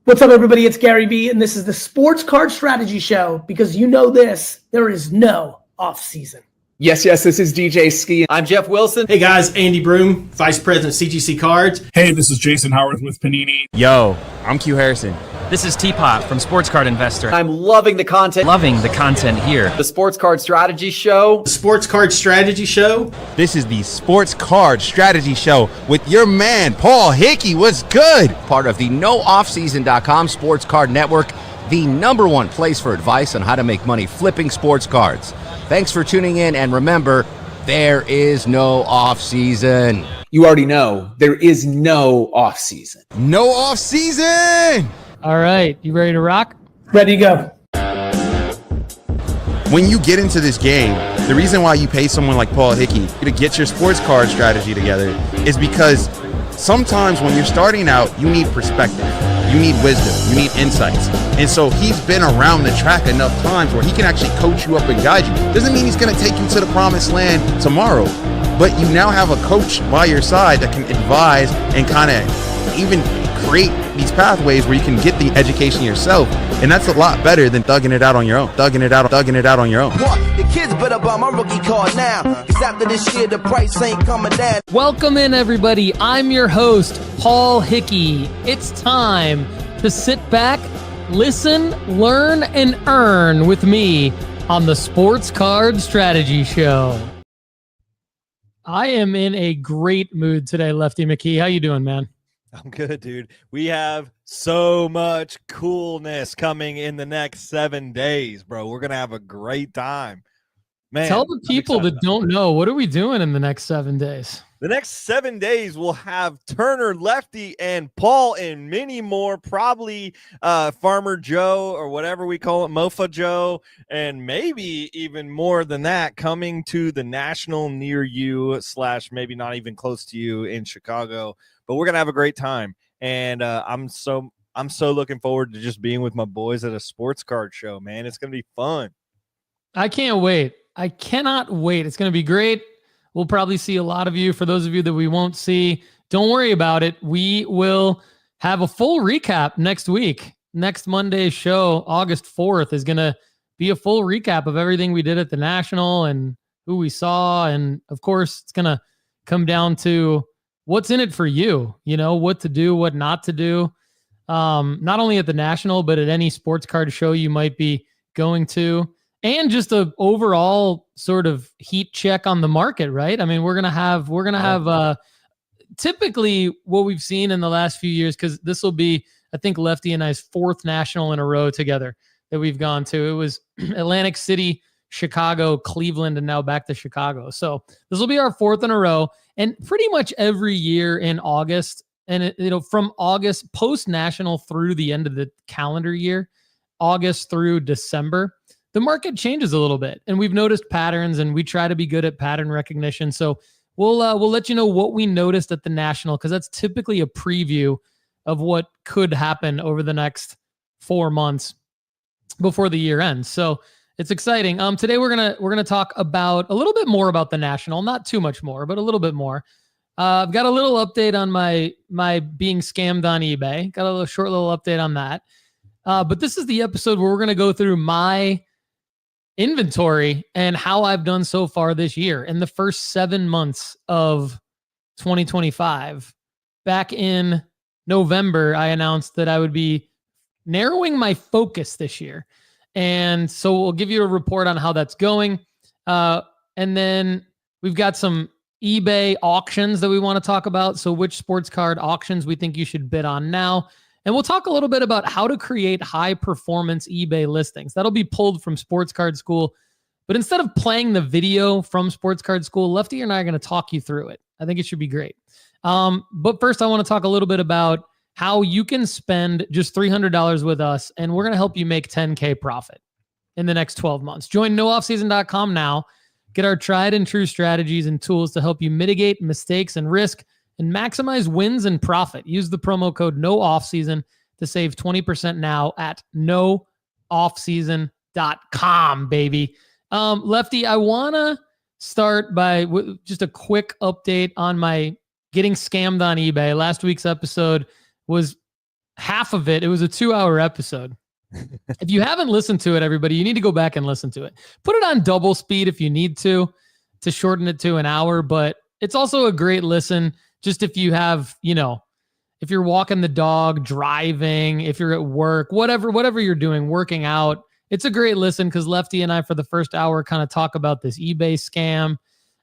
What's up, everybody? It's Gary V, and this is the Sports Card Strategy Show, because you know this, there is no off-season. Yes, this is DJ Ski. I'm Jeff Wilson. Hey guys, Andy Broom, Vice President CGC Cards. Hey, this is Jason Howard with Panini. Yo, I'm Q Harrison. This is Teapot from Sports Card Investor. I'm loving the content. Loving the content here. The Sports Card Strategy Show. The Sports Card Strategy Show. This is the Sports Card Strategy Show with your man, Paul Hickey. What's good? Part of the NoOffSeason.com Sports Card Network, the #1 place for advice on how to make money flipping sports cards. Thanks for tuning in, and remember, there is no off-season. You already know, there is no off-season. No off-season! All right, you ready to rock? Ready to go. When you get into this game, the reason why you pay someone like Paul Hickey to get your sports card strategy together is because sometimes when you're starting out, you need perspective, you need wisdom, you need insights. And so he's been around the track enough times where he can actually coach you up and guide you. Doesn't mean he's going to take you to the promised land tomorrow, but you now have a coach by your side that can advise and kind of even create these pathways where you can get the education yourself. And that's a lot better than thugging it out on your own. Thugging it out on your own. The kids better buy my rookie card now, because after this year, the price ain't coming down. Welcome in, everybody. I'm your host, Paul Hickey. It's time to sit back, listen, learn, and earn with me on the Sports Card Strategy Show. I am in a great mood today, Lefty McKee. How you doing, man? I'm good, dude. We have so much coolness coming in the next 7 days, bro. We're going to have a great time. Man, tell the people that don't know, what are we doing in the next 7 days? The next 7 days, we'll have Turner, Lefty, and Paul, and many more, probably Farmer Joe or whatever we call it, Mofa Joe, and maybe even more than that coming to the National near you / maybe not even close to you in Chicago. But we're going to have a great time, and I'm so looking forward to just being with my boys at a sports card show, man. It's going to be fun. I can't wait. I cannot wait. It's going to be great. We'll probably see a lot of you. For those of you that we won't see, don't worry about it. We will have a full recap next week. Next Monday's show, August 4th, is going to be a full recap of everything we did at the National and who we saw. And, of course, it's going to come down to what's in it for you, what to do, what not to do. Not only at the National, but at any sports card show you might be going to. And just a overall sort of heat check on the market, right? I mean, we're gonna have typically what we've seen in the last few years, because this will be, I think, Lefty and I's 4th National in a row together that we've gone to. It was Atlantic City, Chicago, Cleveland, and now back to Chicago. So this will be our 4th in a row, and pretty much every year in August, and from August post National through the end of the calendar year, August through December, the market changes a little bit, and we've noticed patterns, and we try to be good at pattern recognition. So we'll let you know what we noticed at the National, because that's typically a preview of what could happen over the next 4 months before the year ends. So it's exciting. Today we're gonna talk about a little bit more about the National, not too much more, but a little bit more. I've got a little update on my being scammed on eBay. Got a short little update on that. But this is the episode where we're gonna go through my inventory and how I've done so far this year in the first 7 months of 2025. Back in November, I announced that I would be narrowing my focus this year. And so we'll give you a report on how that's going. And then we've got some eBay auctions that we want to talk about. So which sports card auctions we think you should bid on now. And we'll talk a little bit about how to create high-performance eBay listings. That'll be pulled from Sports Card School. But instead of playing the video from Sports Card School, Lefty and I are going to talk you through it. I think it should be great. But first, I want to talk a little bit about how you can spend just $300 with us, and we're going to help you make $10K profit in the next 12 months. Join NoOffSeason.com now. Get our tried and true strategies and tools to help you mitigate mistakes and risk and maximize wins and profit. Use the promo code NOOFFSEASON to save 20% now at NoOffSeason.com, baby. Lefty, I want to start by just a quick update on my getting scammed on eBay. Last week's episode was half of it, it was a 2-hour episode. If you haven't listened to it, everybody, you need to go back and listen to it. Put it on double speed if you need to shorten it to an hour, but it's also a great listen. Just if you have, if you're walking the dog, driving, if you're at work, whatever you're doing, working out, it's a great listen because Lefty and I, for the first hour, kind of talk about this eBay scam.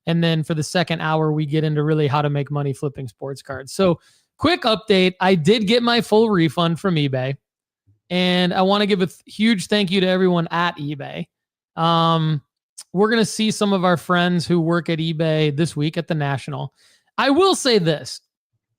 And then for the second hour, we get into really how to make money flipping sports cards. So quick update. I did get my full refund from eBay. And I want to give a huge thank you to everyone at eBay. We're going to see some of our friends who work at eBay this week at the National. I will say this.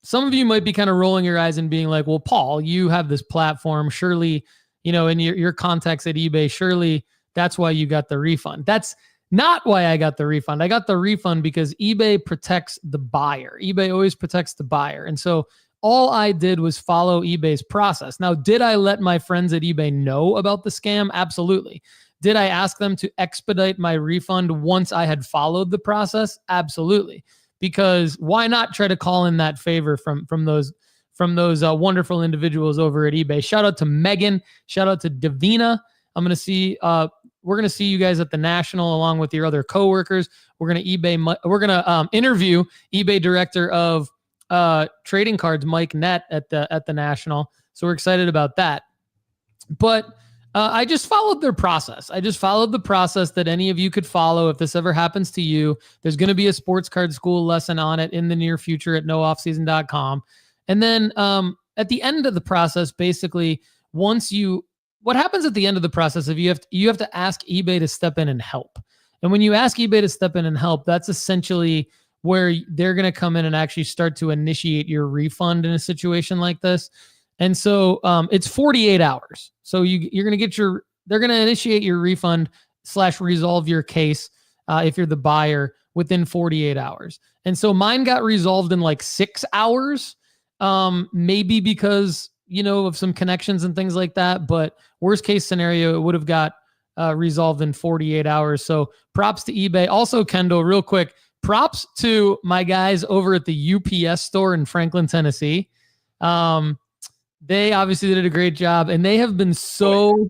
Some of you might be kind of rolling your eyes and being like, well, Paul, you have this platform. Surely, in your contacts at eBay, surely that's why you got the refund. That's not why I got the refund. I got the refund because eBay protects the buyer. eBay always protects the buyer. And so all I did was follow eBay's process. Now, did I let my friends at eBay know about the scam? Absolutely. Did I ask them to expedite my refund once I had followed the process? Absolutely. Because why not try to call in that favor from those wonderful individuals over at eBay? Shout out to Megan. Shout out to Davina. We're going to see you guys at the National along with your other coworkers. We're going to interview eBay director of trading cards, Mike Nett, at the National. So we're excited about that. But I just followed their process. I just followed the process that any of you could follow if this ever happens to you. There's going to be a sports card school lesson on it in the near future at nooffseason.com. And then at the end of the process, basically, what happens at the end of the process if you have to ask eBay to step in and help. And when you ask eBay to step in and help, that's essentially where they're going to come in and actually start to initiate your refund in a situation like this. And so it's 48 hours. So you're going to they're going to initiate your refund / resolve your case if you're the buyer within 48 hours. And so mine got resolved in like 6 hours, maybe because, of some connections and things like that. But worst case scenario, it would have got resolved in 48 hours. So props to eBay. Also, Kendall, real quick, props to my guys over at the UPS store in Franklin, Tennessee. They obviously did a great job, and they have been so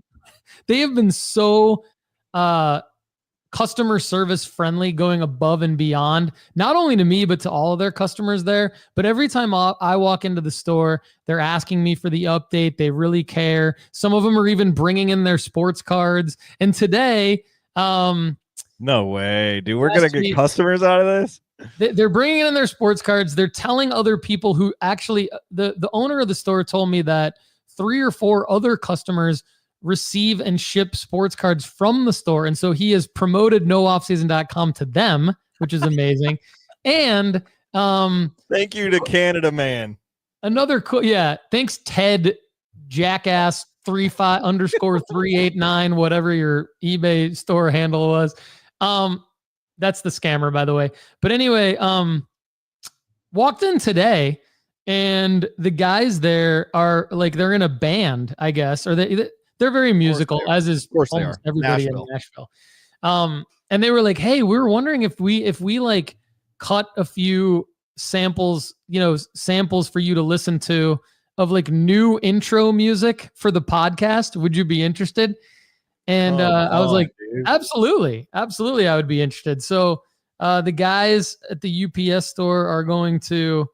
customer service friendly, going above and beyond, not only to me, but to all of their customers there. But every time I walk into the store, they're asking me for the update. They really care. Some of them are even bringing in their sports cards. And today, no way, dude. We're going to get customers out of this. They're bringing in their sports cards. They're telling other people who actually, the owner of the store told me that 3 or 4 other customers receive and ship sports cards from the store. And so he has promoted nooffseason.com to them, which is amazing. And thank you to Canada Man. Thanks Ted Jackass 35_389, whatever your eBay store handle was. That's the scammer, by the way. But anyway, walked in today, and the guys there are like, they're in a band, I guess, or they're very musical, as is almost everybody in Nashville. And they were like, "Hey, we were wondering if we like cut a few samples for you to listen to of like new intro music for the podcast. Would you be interested?" And I was like, dude. Absolutely, I would be interested. So the guys at the UPS store are going to,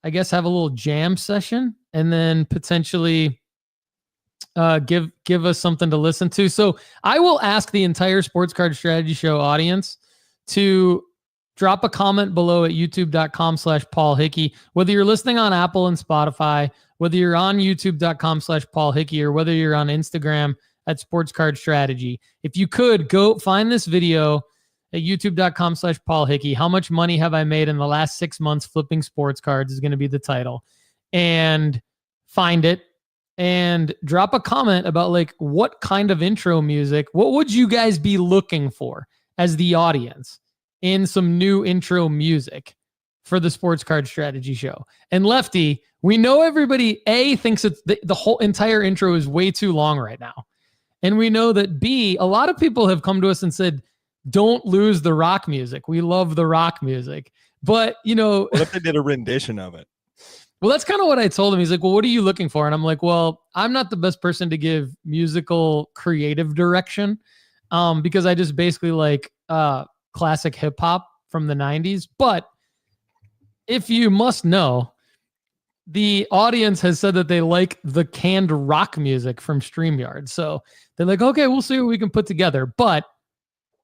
I guess, have a little jam session and then potentially give us something to listen to. So I will ask the entire Sports Card Strategy Show audience to drop a comment below at youtube.com/Paul Hickey, whether you're listening on Apple and Spotify, whether you're on youtube.com/Paul Hickey, or whether you're on Instagram at Sports Card Strategy. If you could go find this video at youtube.com/Paul Hickey. How much money have I made in the last 6 months flipping sports cards is going to be the title. And find it and drop a comment about like what kind of intro music, what would you guys be looking for as the audience in some new intro music for the Sports Card Strategy Show. And Lefty, we know everybody thinks it's the whole entire intro is way too long right now. And we know that B, a lot of people have come to us and said, don't lose the rock music. We love the rock music. But, what if they did a rendition of it? Well, that's kind of what I told him. He's like, well, what are you looking for? And I'm like, well, I'm not the best person to give musical creative direction because I just basically like classic hip hop from the 90s. But if you must know, the audience has said that they like the canned rock music from StreamYard. So they're like, okay, we'll see what we can put together. But,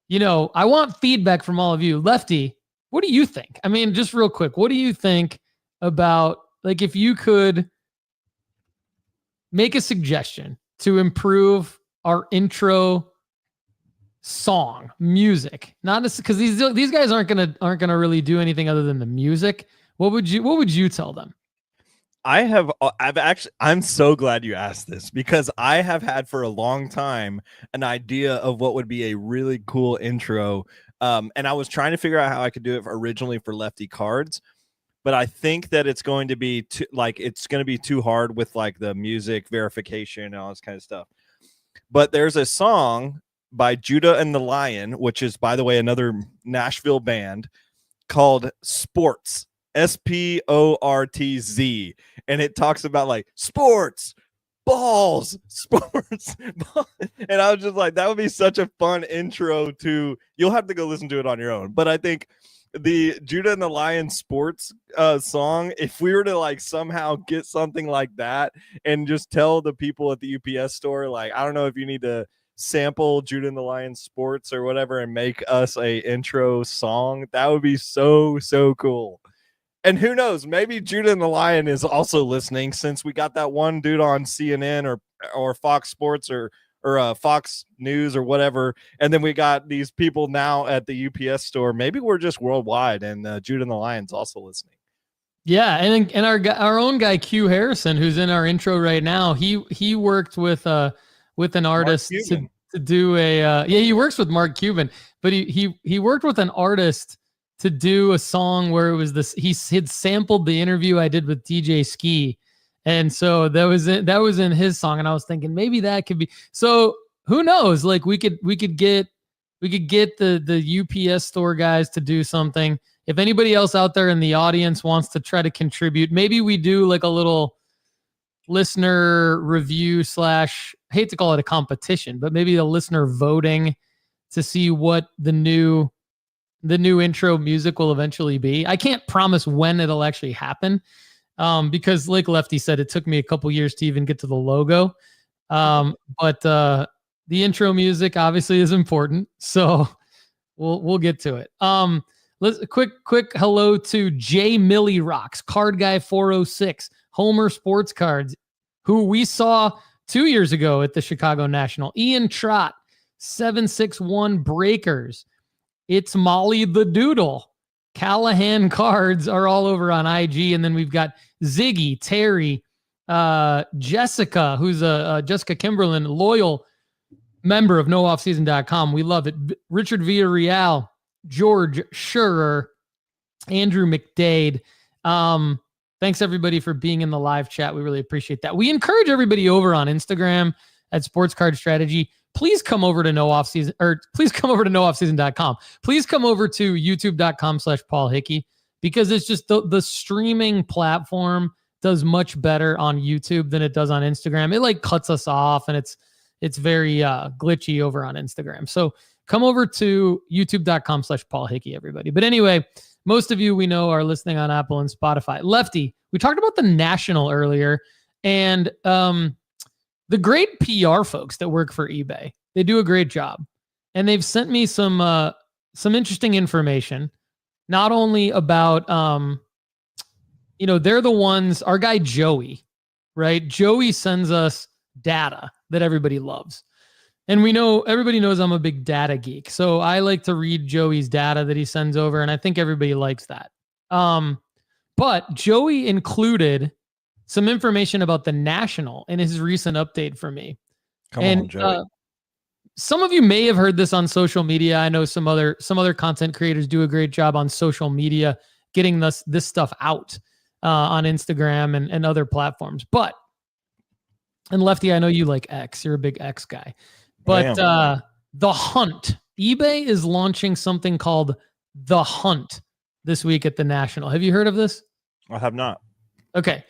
you know, I want feedback from all of you. Lefty, what do you think? I mean, just real quick, what do you think about, like, if you could make a suggestion to improve our intro song music, not because these guys aren't gonna really do anything other than the music. What would you tell them? I'm so glad you asked this because I have had for a long time an idea of what would be a really cool intro. And I was trying to figure out how I could do it originally for Lefty Cards, but I think that it's going to be too hard with like the music verification and all this kind of stuff. But there's a song by Judah and the Lion, which is, by the way, another Nashville band, called Sports. Sportz, and it talks about like sports, balls, sports, and I was just like, that would be such a fun intro to. You'll have to go listen to it on your own, but I think the Judah and the Lion Sports song, if we were to like somehow get something like that and just tell the people at the UPS store, like, I don't know if you need to sample Judah and the Lion Sports or whatever and make us a intro song, that would be so cool. And who knows, maybe Judah and the Lion is also listening, since we got that one dude on CNN or Fox Sports or Fox News or whatever. And then we got these people now at the UPS store. Maybe we're just worldwide, and Judah and the Lion's also listening. Yeah. And our own guy, Q Harrison, who's in our intro right now, he worked with an artist to do he works with Mark Cuban, but he worked with an artist to do a song where it was this, he had sampled the interview I did with DJ Ski. And so that was in his song. And I was thinking maybe that could be, so who knows? Like we could get the UPS store guys to do something. If anybody else out there in the audience wants to try to contribute, maybe we do like a little listener review / hate to call it a competition, but maybe a listener voting to see what the new intro music will eventually be. I can't promise when it'll actually happen because like Lefty said, it took me a couple years to even get to the logo. But the intro music obviously is important. So we'll get to it. Let's quick hello to J Millie Rocks, Card Guy 406, Homer Sports Cards, who we saw 2 years ago at the Chicago National. Ian Trott, 761 Breakers. It's Molly the Doodle. Callahan Cards are all over on IG. And then we've got Ziggy, Terry, Jessica, who's Jessica Kimberlin, loyal member of NoOffSeason.com. We love it. Richard Villarreal, George Schurer, Andrew McDade. Thanks everybody for being in the live chat. We really appreciate that. We encourage everybody over on Instagram at Sports Card Strategy. Please come over to NoOffSeason, or please come over to NoOffSeason.com. Please come over to YouTube.com/Paul Hickey, because it's just the streaming platform does much better on YouTube than it does on Instagram. It like cuts us off, and it's very glitchy over on Instagram. So come over to YouTube.com/Paul Hickey, everybody. But anyway, most of you we know are listening on Apple and Spotify. Lefty, we talked about the National earlier, and the great PR folks that work for eBay, they do a great job. And they've sent me some interesting information, not only about, they're the ones, our guy Joey, right? Joey sends us data that everybody loves. And everybody knows I'm a big data geek. So I like to read Joey's data that he sends over, and I think everybody likes that. But Joey included some information about the National in his recent update for me. Come on, Joey. Some of you may have heard this on social media. I know some other content creators do a great job on social media getting this stuff out on Instagram and other platforms. And Lefty, I know you like X. You're a big X guy. But The Hunt. eBay is launching something called The Hunt this week at the National. Have you heard of this? I have not. Okay.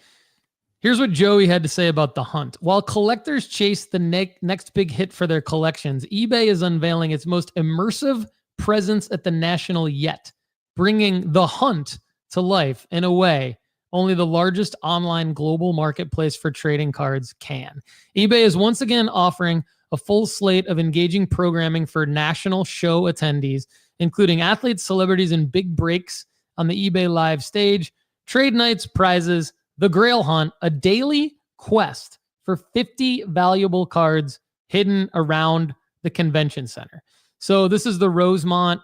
Here's what Joey had to say about the hunt. While collectors chase the next big hit for their collections, eBay is unveiling its most immersive presence at the National yet, bringing the hunt to life in a way only the largest online global marketplace for trading cards can. eBay is once again offering a full slate of engaging programming for national show attendees, including athletes, celebrities, and big breaks on the eBay live stage, trade nights, prizes, the Grail Hunt, a daily quest for 50 valuable cards hidden around the convention center. So this is the Rosemont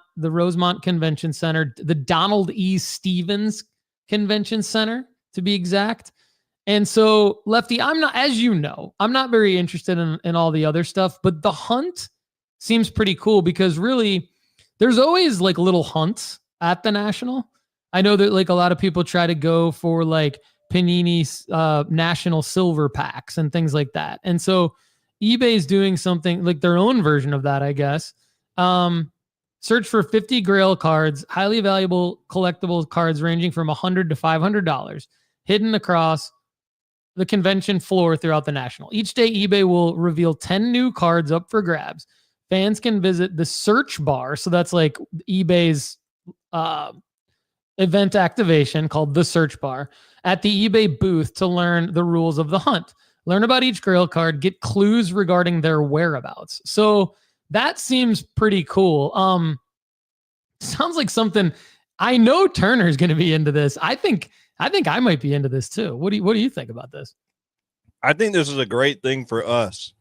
Convention Center, the Donald E. Stevens Convention Center, to be exact. And so, Lefty, I'm not, as you know, I'm not very interested in all the other stuff, but the hunt seems pretty cool because really there's always like little hunts at the National. I know that like a lot of people try to go for like Panini's National Silver packs and things like that. And so eBay's doing something like their own version of that, I guess. Search for 50 Grail cards, highly valuable collectible cards ranging from $100 to $500, hidden across the convention floor throughout the National. Each day, eBay will reveal 10 new cards up for grabs. Fans can visit the search bar. So that's like eBay's event activation called the search bar at the eBay booth to learn the rules of the hunt. Learn about each Grail card, get clues regarding their whereabouts. So that seems pretty cool. Sounds like something. I know Turner's going to be into this. I think I might be into this too. What do you think about this? I think this is a great thing for us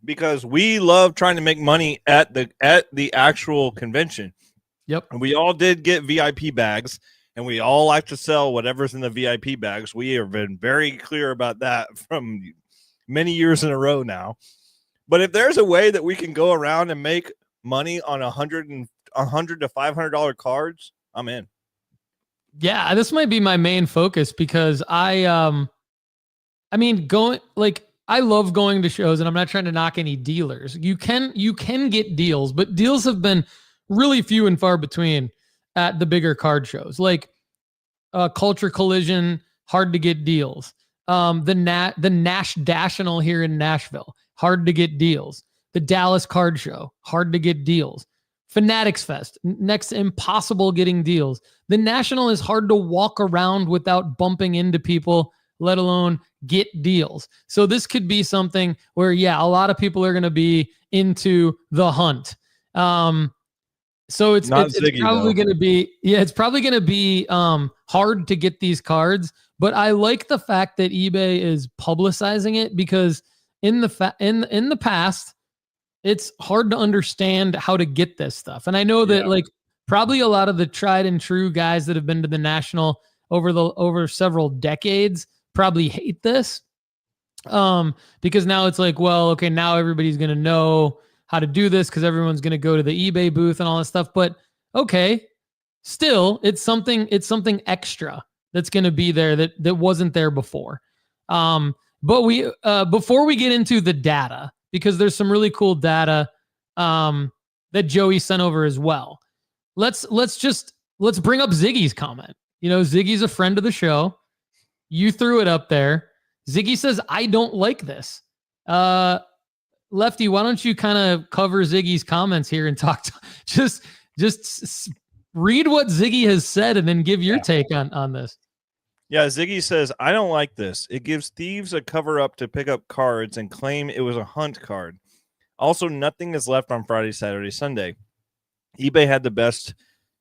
because we love trying to make money at the actual convention. Yep. And we all did get VIP bags, and we all like to sell whatever's in the VIP bags. We have been very clear about that from many years in a row now. But if there's a way that we can go around and make money on $100 to $500 cards, I'm in. Yeah, this might be my main focus because I love going to shows, and I'm not trying to knock any dealers. You can get deals, but deals have been really few and far between at the bigger card shows. Like Culture Collision, hard to get deals. The Nash National here in Nashville, hard to get deals. The Dallas Card Show, hard to get deals. Fanatics Fest, next to impossible getting deals. The National is hard to walk around without bumping into people, let alone get deals. So this could be something where, yeah, a lot of people are going to be into the hunt. So it's probably going to be, it's probably going to be hard to get these cards, but I like the fact that eBay is publicizing it because in the past, it's hard to understand how to get this stuff. And I know that like probably a lot of the tried and true guys that have been to the National over several decades probably hate this. Because now it's like, well, okay, now everybody's going to know how to do this because everyone's going to go to the eBay booth and all this stuff. But okay, still, it's something extra that's going to be there that wasn't there before. But we before we get into the data, because there's some really cool data that Joey sent over as well. Let's bring up Ziggy's comment. You know, Ziggy's a friend of the show. You threw it up there. Ziggy says, I don't like this. Lefty, why don't you kind of cover Ziggy's comments here and talk just read what Ziggy has said and then give your take on this. Yeah, Ziggy says, I don't like this. It gives thieves a cover up to pick up cards and claim it was a hunt card. Also, nothing is left on Friday, Saturday, Sunday. eBay had the best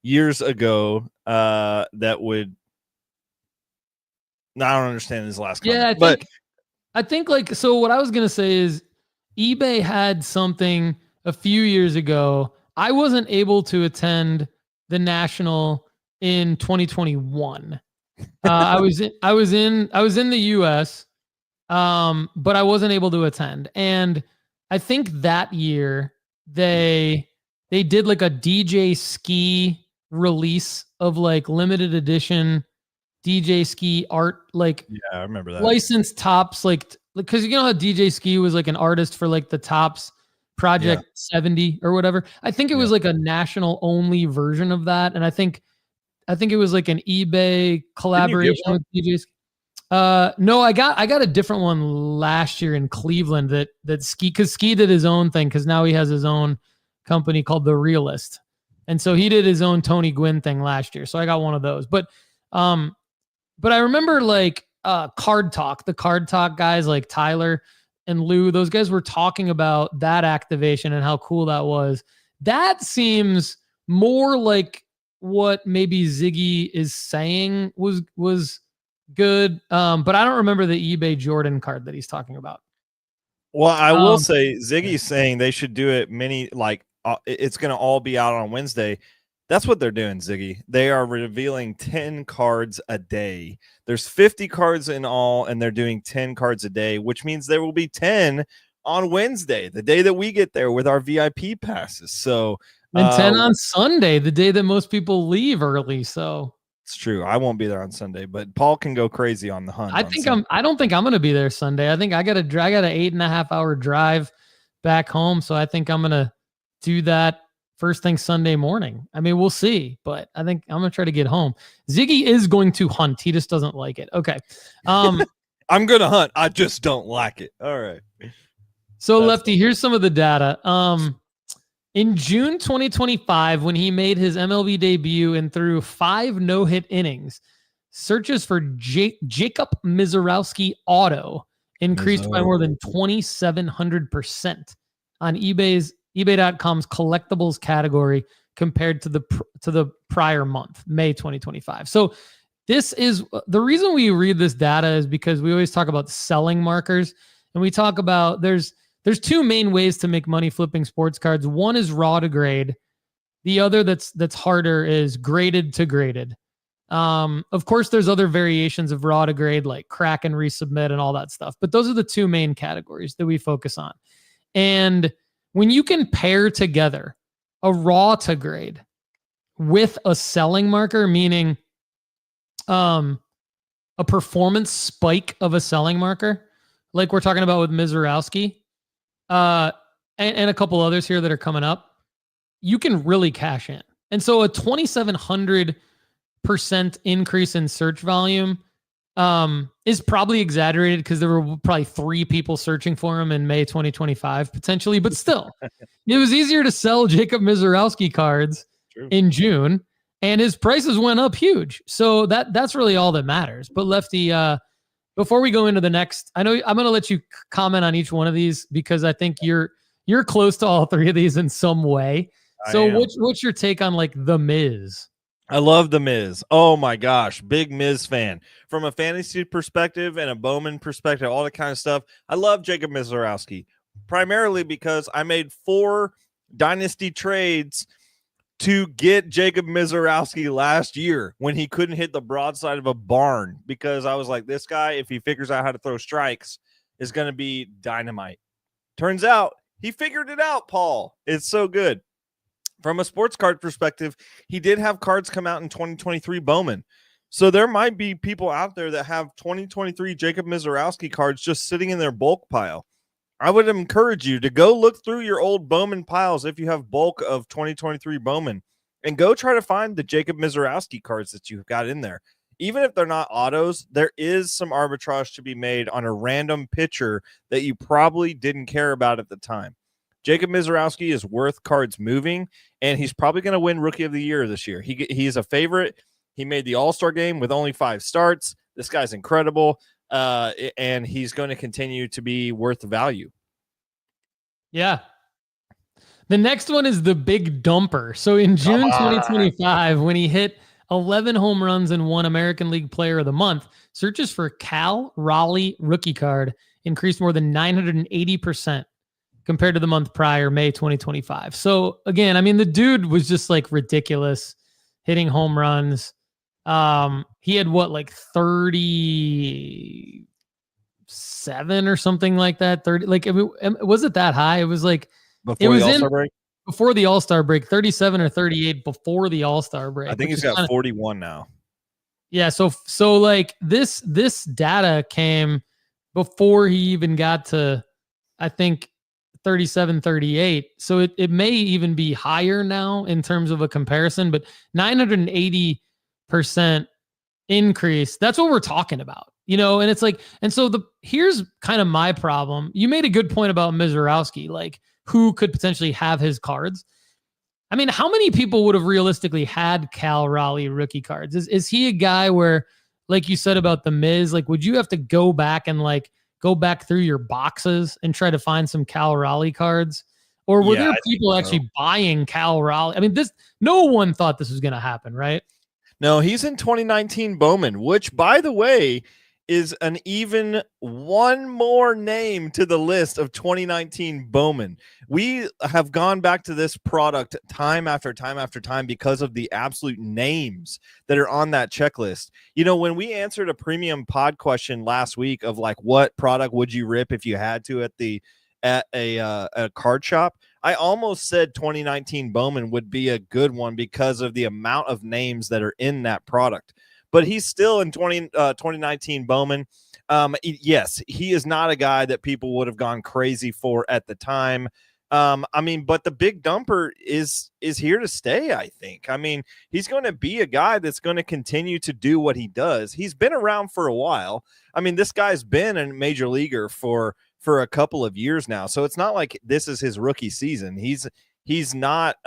years ago that would. No, I don't understand his last comment. Yeah, I think like, so what I was going to say is eBay had something a few years ago. I wasn't able to attend the National in 2021. I was in the US, but I wasn't able to attend. And I think that year they did like a DJ Ski release of like limited edition DJ Ski art, like I remember that licensed tops, like because you know how DJ Ski was like an artist for like the Tops Project 70 or whatever. I think it was like a national only version of that, and I think it was like an eBay collaboration with DJ Ski. No, I got a different one last year in Cleveland that Ski did his own thing because now he has his own company called The Realist. And so he did his own Tony Gwynn thing last year. So I got one of those. But I remember like Card Talk, the Card Talk guys like Tyler and Lou, those guys were talking about that activation and how cool that was. That seems more like what maybe Ziggy is saying was good. But I don't remember the eBay Jordan card that he's talking about. Well, I will say Ziggy's saying they should do it it's going to all be out on Wednesday. That's what they're doing, Ziggy. They are revealing 10 cards a day. There's 50 cards in all, and they're doing 10 cards a day, which means there will be 10 on Wednesday, the day that we get there with our VIP passes. So, and 10 on Sunday, the day that most people leave early. So it's true. I won't be there on Sunday, but Paul can go crazy on the hunt. I don't think I'm going to be there Sunday. I think I got an 8.5 hour drive back home. So I think I'm going to do that first thing Sunday morning. I mean, we'll see, but I think I'm going to try to get home. Ziggy is going to hunt. He just doesn't like it. Okay. I'm going to hunt. I just don't like it. All right. So Lefty, here's some of the data. In June 2025, when he made his MLB debut and threw 5 no-hit innings, searches for Jacob Mizorowski auto increased by more than 2,700% on eBay.com's collectibles category compared to the prior month, May 2025. So this is the reason we read this data is because we always talk about selling markers, and we talk about there's 2 main ways to make money flipping sports cards. One is raw to grade. The other that's harder is graded to graded. Of course, there's other variations of raw to grade like crack and resubmit and all that stuff. But those are the 2 main categories that we focus on. And when you can pair together a raw to grade with a selling marker, meaning a performance spike of a selling marker, like we're talking about with Mizorowski, and a couple others here that are coming up, you can really cash in. And so a 2,700% increase in search volume is probably exaggerated because there were probably 3 people searching for him in May 2025, potentially, but still, it was easier to sell Jacob Mizorowski cards in June, and his prices went up huge. So that's really all that matters. But Lefty, before we go into the next, I know I'm going to let you comment on each one of these because I think you're close to all 3 of these in some way. So what's your take on like the Miz? I love the Miz. Oh my gosh, big Miz fan. From a fantasy perspective and a Bowman perspective, all that kind of stuff. I love Jacob Mizorowski primarily because I made 4 dynasty trades to get Jacob Mizorowski last year when he couldn't hit the broadside of a barn, because I was like, this guy, if he figures out how to throw strikes, is going to be dynamite. Turns out he figured it out, Paul. It's so good. From a sports card perspective, he did have cards come out in 2023 Bowman. So there might be people out there that have 2023 Jacob Mizorowski cards just sitting in their bulk pile. I would encourage you to go look through your old Bowman piles if you have bulk of 2023 Bowman, and go try to find the Jacob Mizorowski cards that you've got in there. Even if they're not autos, there is some arbitrage to be made on a random pitcher that you probably didn't care about at the time. Jacob Mizorowski is worth cards moving, and he's probably going to win Rookie of the Year this year. He's a favorite. He made the All-Star game with only 5 starts. This guy's incredible, and he's going to continue to be worth value. Yeah. The next one is the big dumper. So in June 2025, when he hit 11 home runs and won American League Player of the Month, searches for Cal Raleigh rookie card increased more than 980%. Compared to the month prior, May 2025. So again, I mean, the dude was just like ridiculous, hitting home runs. He had what, like 37 or something like that. 30, like, was it that high? It was like before the All-Star break. Before the All-Star break, 37 or 38 before the All-Star break. I think he's got 41 now. Yeah. So like this data came before he even got to, I think, 37, 38. So it may even be higher now in terms of a comparison, but 980% increase. That's what we're talking about. And it's like, and so here's kind of my problem. You made a good point about Mizorowski, like who could potentially have his cards. I mean, how many people would have realistically had Cal Raleigh rookie cards? Is he a guy where, like you said about the Miz, like, would you have to go back and like go back through your boxes and try to find some Cal Raleigh cards? Or were there people actually buying Cal Raleigh? I mean, no one thought this was going to happen, right? No, he's in 2019 Bowman, which, by the way, is an even one more name to the list of 2019 Bowman. We have gone back to this product time after time after time because of the absolute names that are on that checklist. When we answered a premium pod question last week of like, what product would you rip if you had to at a card shop, I almost said 2019 Bowman would be a good one because of the amount of names that are in that product. But he's still in 2019 Bowman. Yes, he is not a guy that people would have gone crazy for at the time. But the big dumper is here to stay, I think. I mean, he's going to be a guy that's going to continue to do what he does. He's been around for a while. I mean, this guy's been a major leaguer for a couple of years now. So it's not like this is his rookie season. He's not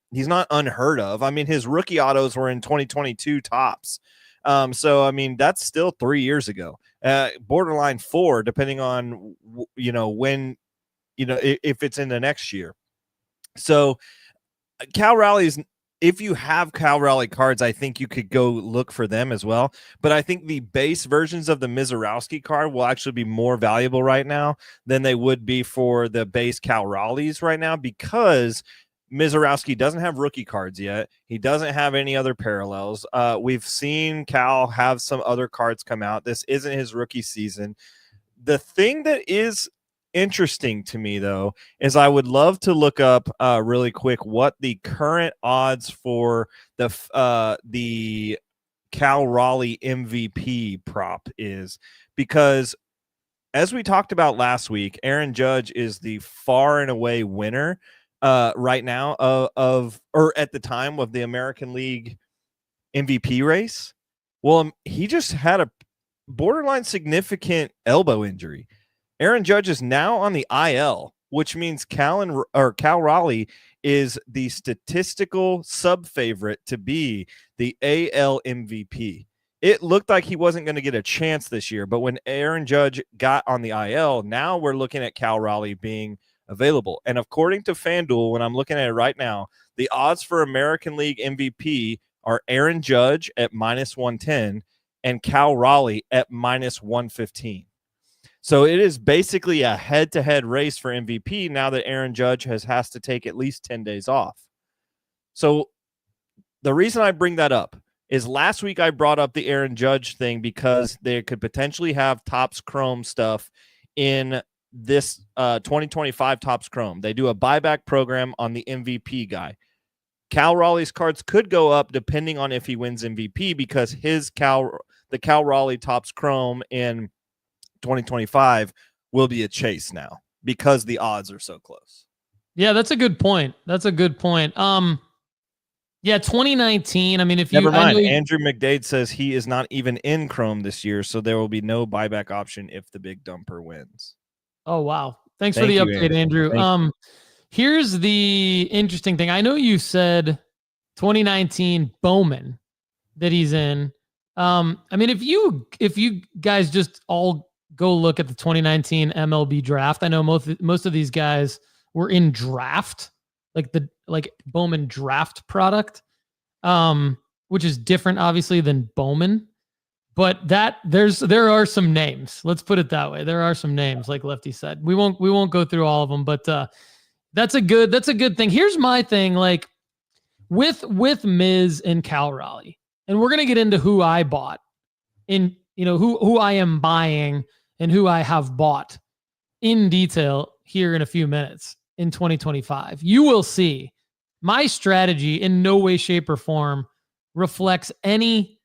he's not unheard of. I mean, his rookie autos were in 2022 tops. So, I mean, that's still 3 years ago, borderline 4, depending on, when, if it's in the next year. So Cal Raleigh's, if you have Cal Raleigh cards, I think you could go look for them as well. But I think the base versions of the Mizorowski card will actually be more valuable right now than they would be for the base Cal Raleighs right now, because Mizorowski doesn't have rookie cards yet. He doesn't have any other parallels. We've seen Cal have some other cards come out. This isn't his rookie season. The thing that is interesting to me, though, is I would love to look up really quick what the current odds for the Cal Raleigh MVP prop is, because as we talked about last week, Aaron Judge is the far and away winner right now or at the time of the American League MVP race. Well, he just had a borderline significant elbow injury. Aaron Judge is now on the IL, which means Cal Raleigh is the statistical sub-favorite to be the AL MVP. It looked like he wasn't going to get a chance this year, but when Aaron Judge got on the IL, now we're looking at Cal Raleigh being available. And according to FanDuel, when I'm looking at it right now, the odds for American League MVP are Aaron Judge at -110 and Cal Raleigh at -115. So it is basically a head-to-head race for MVP now that Aaron Judge has to take at least 10 days off. So the reason I bring that up is last week I brought up the Aaron Judge thing because they could potentially have Topps Chrome stuff in this 2025 Topps Chrome. They do a buyback program on the MVP guy. Cal Raleigh's cards could go up depending on if he wins MVP, because the Cal Raleigh Topps Chrome in 2025 will be a chase now because the odds are so close. Yeah, that's a good point. Yeah, 2019. I mean, if Never mind. Andrew McDade says he is not even in Chrome this year, so there will be no buyback option if the big dumper wins. Oh, wow. Thanks for the update, Andrew. Here's the interesting thing. I know you said 2019 Bowman that he's in. I mean, if you guys just all go look at the 2019 MLB draft, I know most of these guys were in draft, like Bowman draft product, which is different obviously than Bowman. But there are some names. Let's put it that way. There are some names, like Lefty said. We won't go through all of them, but that's a good thing. Here's my thing, like with Miz and Cal Raleigh, and we're gonna get into who I bought, who I am buying and who I have bought in detail here in a few minutes in 2025. You will see my strategy in no way, shape, or form reflects anything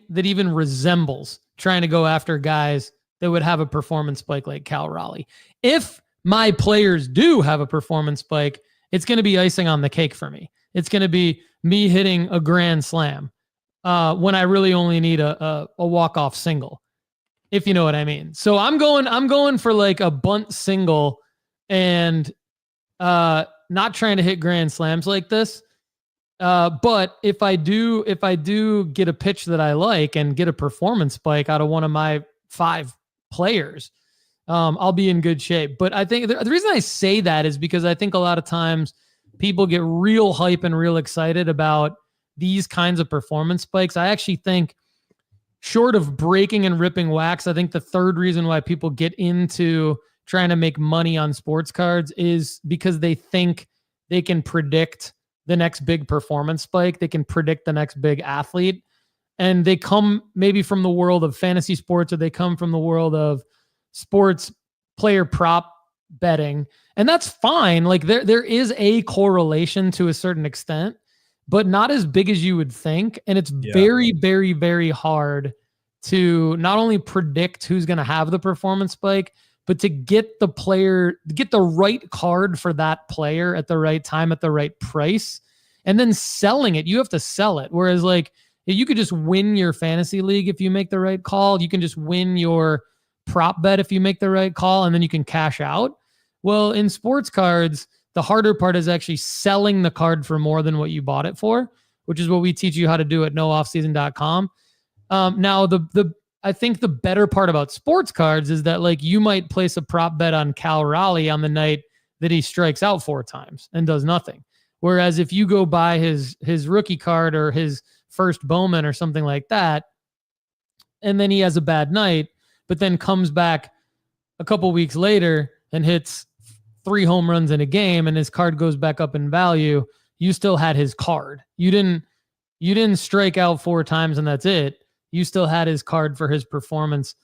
that even resembles trying to go after guys that would have a performance spike like Cal Raleigh. If my players do have a performance spike, it's going to be icing on the cake for me. It's going to be me hitting a grand slam. when I really only need a walk-off single, if you know what I mean. So I'm going for like a bunt single and not trying to hit grand slams like this. But if I do get a pitch that I like and get a performance spike out of one of my 5 players, I'll be in good shape. But I think the reason I say that is because I think a lot of times people get real hype and real excited about these kinds of performance spikes. I actually think, short of breaking and ripping wax, I think the third reason why people get into trying to make money on sports cards is because they think they can predict the next big performance spike. They can predict the next big athlete. And they come maybe from the world of fantasy sports, or they come from the world of sports player prop betting. And that's fine. Like there is a correlation to a certain extent, but not as big as you would think. And it's very, very, very hard to not only predict who's going to have the performance spike, but to get the right card for that player at the right time, at the right price, and then selling it. You have to sell it. Whereas like, you could just win your fantasy league if you make the right call. You can just win your prop bet if you make the right call, and then you can cash out. Well, in sports cards, the harder part is actually selling the card for more than what you bought it for, which is what we teach you how to do at nooffseason.com. Now, I think the better part about sports cards is that like you might place a prop bet on Cal Raleigh on the night that he strikes out 4 times and does nothing. Whereas if you go buy his rookie card or his first Bowman or something like that, and then he has a bad night, but then comes back a couple weeks later and hits 3 home runs in a game and his card goes back up in value, you still had his card. You didn't strike out 4 times and that's it. You still had his card for his performance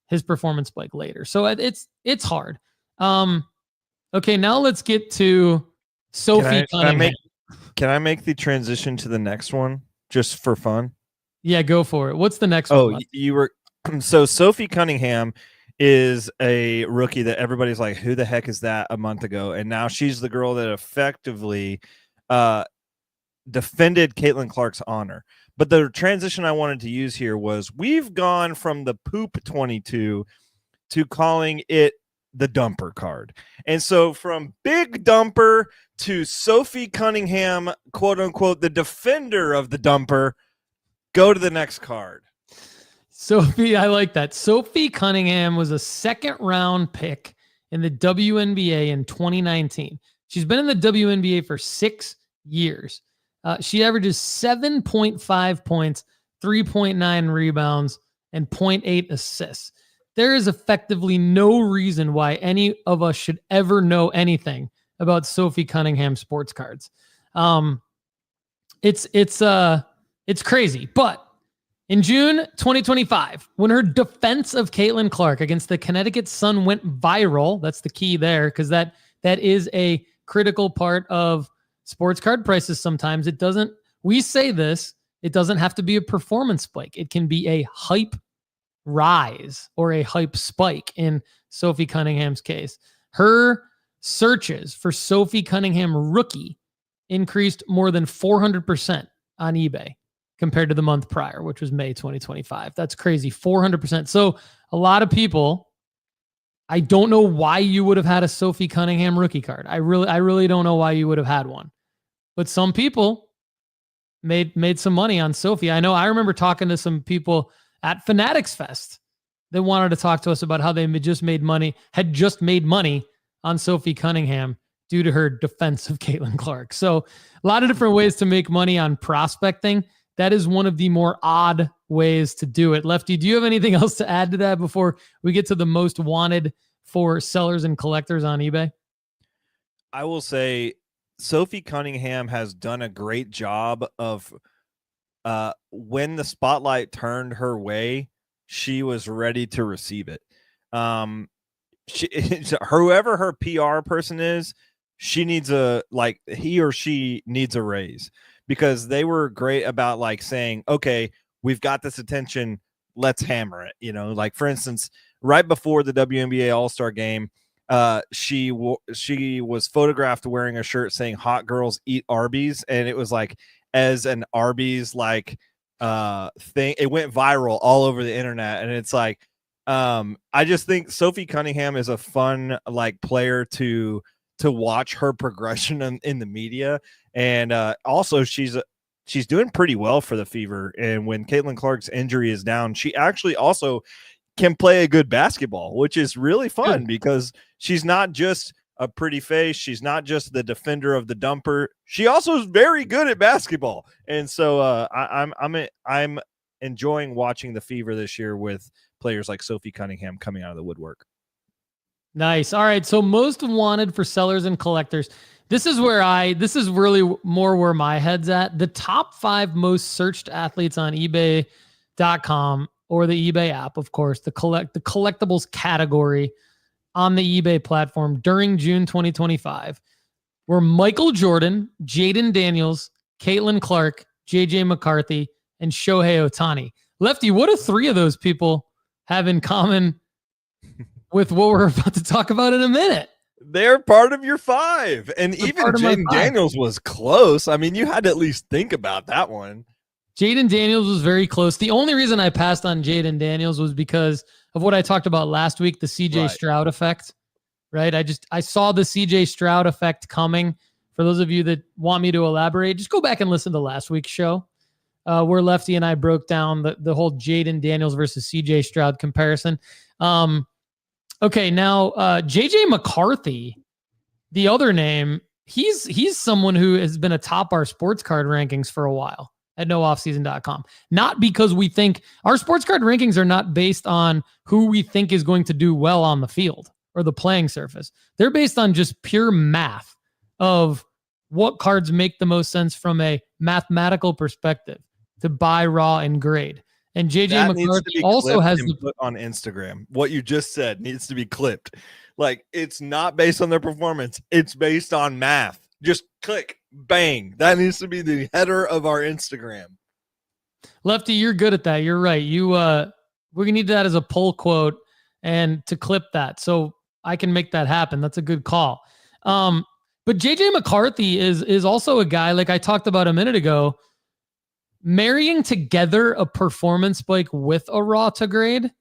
spike later. So it's hard. Okay, now let's get to Sophie Cunningham. Can I make the transition to the next one just for fun? Yeah, go for it. What's the next one? So Sophie Cunningham is a rookie that everybody's like, who the heck is that, a month ago? And now she's the girl that effectively defended Caitlin Clark's honor. But the transition I wanted to use here was we've gone from the poop 22 to calling it the dumper card. And so from big dumper to Sophie Cunningham, quote unquote, the defender of the dumper, go to the next card. Sophie, I like that. Sophie Cunningham was a 2nd round pick in the WNBA in 2019. She's been in the WNBA for 6 years. She averages 7.5 points, 3.9 rebounds, and 0.8 assists. There is effectively no reason why any of us should ever know anything about Sophie Cunningham sports cards. It's crazy. But in June 2025, when her defense of Caitlin Clark against the Connecticut Sun went viral, that's the key there, because that is a critical part of sports card prices. Sometimes it doesn't have to be a performance spike. It can be a hype rise or a hype spike in Sophie Cunningham's case. Her searches for Sophie Cunningham rookie increased more than 400% on eBay compared to the month prior, which was May 2025. That's crazy. 400%. So a lot of people, I don't know why you would have had a Sophie Cunningham rookie card. I really don't know why you would have had one. But some people made some money on Sophie. I remember talking to some people at Fanatics Fest that wanted to talk to us about how they had just made money on Sophie Cunningham due to her defense of Caitlin Clark. So a lot of different ways to make money on prospecting. That is one of the more odd ways to do it. Lefty, do you have anything else to add to that before we get to the most wanted for sellers and collectors on eBay? I will say Sophie Cunningham has done a great job of when the spotlight turned her way, she was ready to receive it. Whoever her PR person is, he or she needs a raise, because they were great about like saying, okay, we've got this attention, let's hammer it. Like for instance, right before the WNBA All-Star game, she was photographed wearing a shirt saying "Hot girls eat Arby's," and it was like as an Arby's like thing. It went viral all over the internet, and it's like, I just think Sophie Cunningham is a fun player to watch her progression in the media, and also she's doing pretty well for the Fever. And when Caitlin Clark's injury is down, she actually also can play a good basketball, which is really fun because she's not just a pretty face. She's not just the defender of the dumper. She also is very good at basketball. And so I'm enjoying watching the Fever this year with players like Sophie Cunningham coming out of the woodwork. Nice. All right. So most wanted for sellers and collectors. This is really more where my head's at. The top 5 most searched athletes on eBay.com or the eBay app, of course, the collectibles category on the eBay platform during June 2025 were Michael Jordan, Jaden Daniels, Caitlin Clark, JJ McCarthy, and Shohei Ohtani. Lefty, what do 3 of those people have in common with what we're about to talk about in a minute? They're part of your 5. And even Jaden Daniels was close. I mean, you had to at least think about that one. Jaden Daniels was very close. The only reason I passed on Jaden Daniels was because of what I talked about last week, the CJ Stroud effect, right? I saw the CJ Stroud effect coming. For those of you that want me to elaborate, just go back and listen to last week's show where Lefty and I broke down the whole Jaden Daniels versus CJ Stroud comparison. Okay, now JJ McCarthy, the other name, he's someone who has been atop our sports card rankings for a while at nooffseason.com. Not because we think our sports card rankings are not based on who we think is going to do well on the field or the playing surface. They're based on just pure math of what cards make the most sense from a mathematical perspective to buy, raw, and grade. And JJ McCarthy also has the put on Instagram. What you just said needs to be clipped. Like, it's not based on their performance. It's based on math. Just click, bang. That needs to be the header of our Instagram. Lefty, you're good at that. You're right. We're gonna need that as a poll quote and to clip that, so I can make that happen. That's a good call. But JJ McCarthy is also a guy, like I talked about a minute ago, marrying together a performance spike with a raw to grade.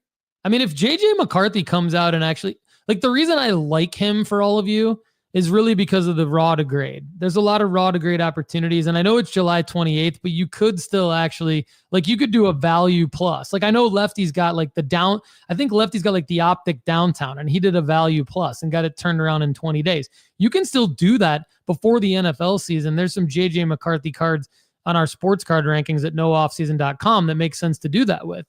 I mean, if JJ McCarthy comes out and actually, like, the reason I like him for all of you is really because of the raw to grade. There's a lot of raw to grade opportunities. And I know it's July 28th, but you could still actually, like, you could do a value plus. Like, I know Lefty's got like I think Lefty's got like the optic downtown, and he did a value plus and got it turned around in 20 days. You can still do that before the NFL season. There's some JJ McCarthy cards on our sports card rankings at nooffseason.com that makes sense to do that with.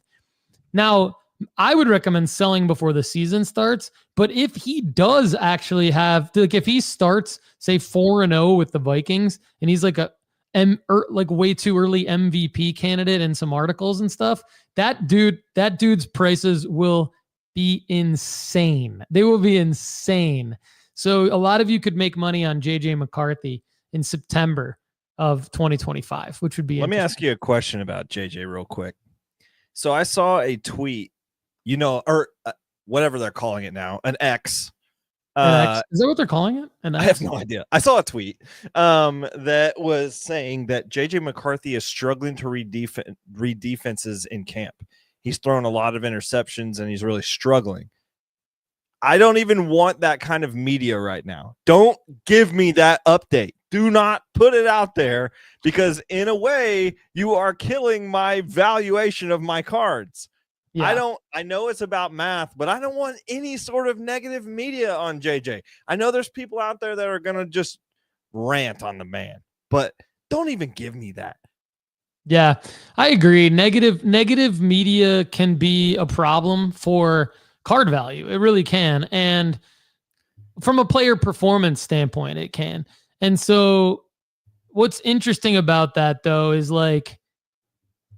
Now, I would recommend selling before the season starts, but if he does actually have, like, if he starts, say, 4-0 with the Vikings, and he's like like way too early MVP candidate in some articles and stuff, that dude's prices will be insane. They will be insane. So a lot of you could make money on JJ McCarthy in September of 2025, which would be Let me ask you a question about JJ real quick. So I saw a tweet, or whatever they're calling it now, an X. Is that what they're calling it? I have no idea. I saw a tweet that was saying that JJ McCarthy is struggling to read defenses in camp. He's thrown a lot of interceptions and he's really struggling. I don't even want that kind of media right now. Don't give me that update. Do not put it out there, because in a way you are killing my valuation of my cards. Yeah. I know it's about math, but I don't want any sort of negative media on JJ. I know there's people out there that are going to just rant on the man, but don't even give me that. Yeah, I agree. Negative media can be a problem for card value. It really can. And from a player performance standpoint, it can. And so what's interesting about that, though, is, like,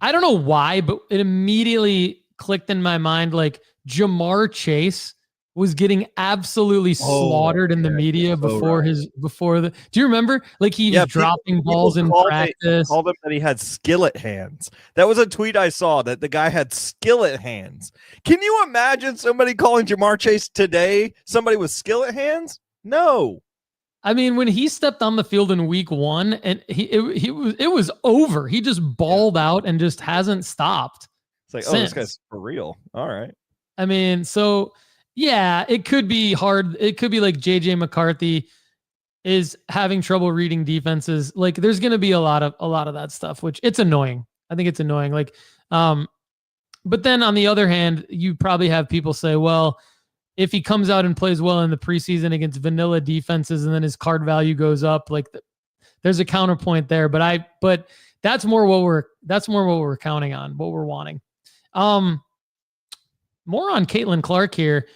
I don't know why, but it immediately clicked in my mind, like, Jamar Chase was getting absolutely slaughtered in the media before do you remember? Like, he was dropping balls in practice. Called him that he had skillet hands. That was a tweet I saw, that the guy had skillet hands. Can you imagine somebody calling Jamar Chase today somebody with skillet hands? No. I mean, when he stepped on the field in week 1 and it was over. He just balled out and just hasn't stopped. It's like, since. oh, this guy's for real. All right. I mean, so yeah, it could be hard. It could be like JJ McCarthy is having trouble reading defenses. Like there's going to be a lot of that stuff, which it's annoying. I think it's annoying. Like, but then on the other hand, you probably have people say, well, if he comes out and plays well in the preseason against vanilla defenses and then his card value goes up, like there's a counterpoint there, but that's more what we're counting on, what we're wanting. More on Caitlin Clark here.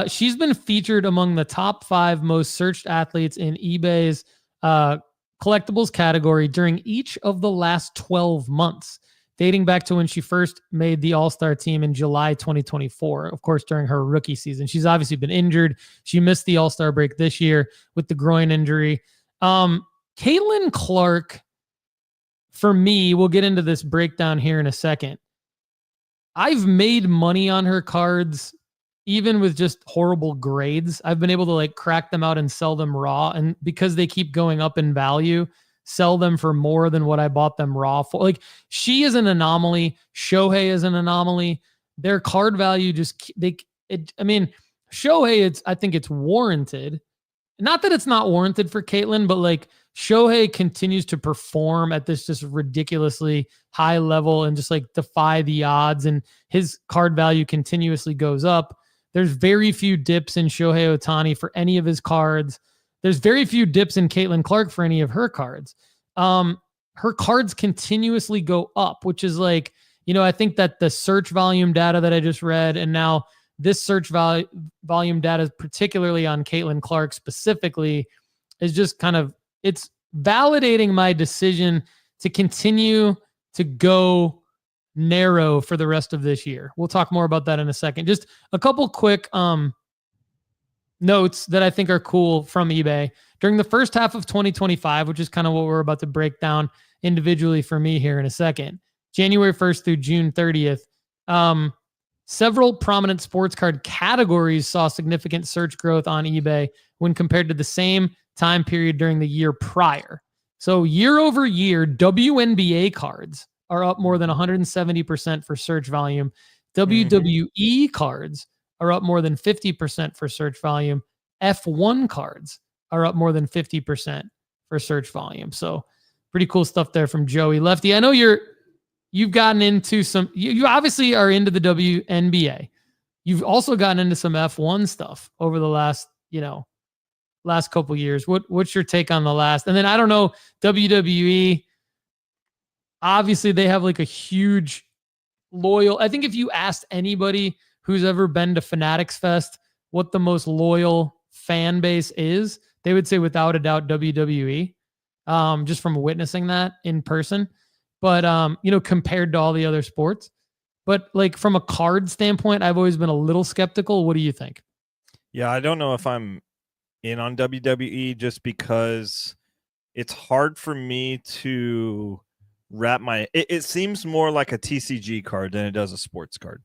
She's been featured among the top 5 most searched athletes in eBay's collectibles category during each of the last 12 months, dating back to when she first made the All-Star team in July 2024, of course, during her rookie season. She's obviously been injured. She missed the All-Star break this year with the groin injury. Caitlin Clark, for me, we'll get into this breakdown here in a second. I've made money on her cards, even with just horrible grades. I've been able to like crack them out and sell them raw. And because they keep going up in value, sell them for more than what I bought them raw for. Like she is an anomaly. Shohei is an anomaly. Their card value Shohei, I think it's warranted. Not that it's not warranted for Caitlin, but like Shohei continues to perform at this just ridiculously high level and just like defy the odds, and his card value continuously goes up. There's very few dips in Shohei Ohtani for any of his cards. There's very few dips in Caitlin Clark for any of her cards. Her cards continuously go up, which is like, I think that the search volume data that I just read, and now this search volume data, particularly on Caitlin Clark specifically, is just it's validating my decision to continue to go narrow for the rest of this year. We'll talk more about that in a second. Just a couple quick notes that I think are cool from eBay. During the first half of 2025, which is kind of what we're about to break down individually for me here in a second, January 1st through June 30th, several prominent sports card categories saw significant search growth on eBay when compared to the same time period during the year prior. So year over year, WNBA cards are up more than 170% for search volume. WWE cards are up more than 50% for search volume. F1 cards are up more than 50% for search volume. So pretty cool stuff there from Joey. Lefty, I know you've gotten into some, you obviously are into the WNBA. You've also gotten into some F1 stuff over the last couple years. What's your take on the last? And then I don't know, WWE, obviously they have like a huge loyal, I think if you asked anybody who's ever been to Fanatics Fest what the most loyal fan base is, they would say without a doubt WWE, just from witnessing that in person. But, compared to all the other sports. But like from a card standpoint, I've always been a little skeptical. What do you think? Yeah, I don't know if I'm in on WWE just because it's hard for me to wrap it seems more like a TCG card than it does a sports card.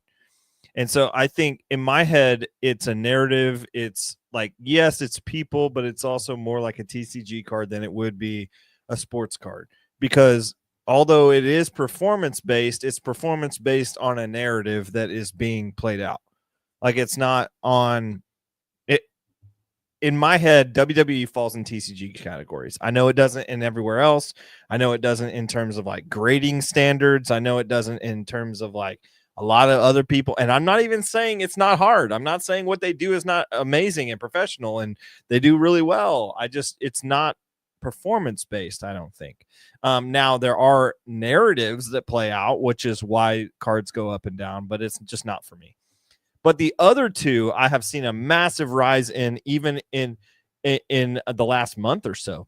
And so I think in my head, it's a narrative. It's like, yes, it's people, but it's also more like a TCG card than it would be a sports card. Because although it is performance-based, it's performance-based on a narrative that is being played out. Like it's not on it. In my head, WWE falls in TCG categories. I know it doesn't in everywhere else. I know it doesn't in terms of like grading standards. I know it doesn't in terms of like a lot of other people. And I'm not even saying it's not hard. I'm not saying what they do is not amazing and professional and they do really well. It's not performance based, I don't think. Now there are narratives that play out, which is why cards go up and down, but it's just not for me. But the other two, I have seen a massive rise in, even in the last month or so.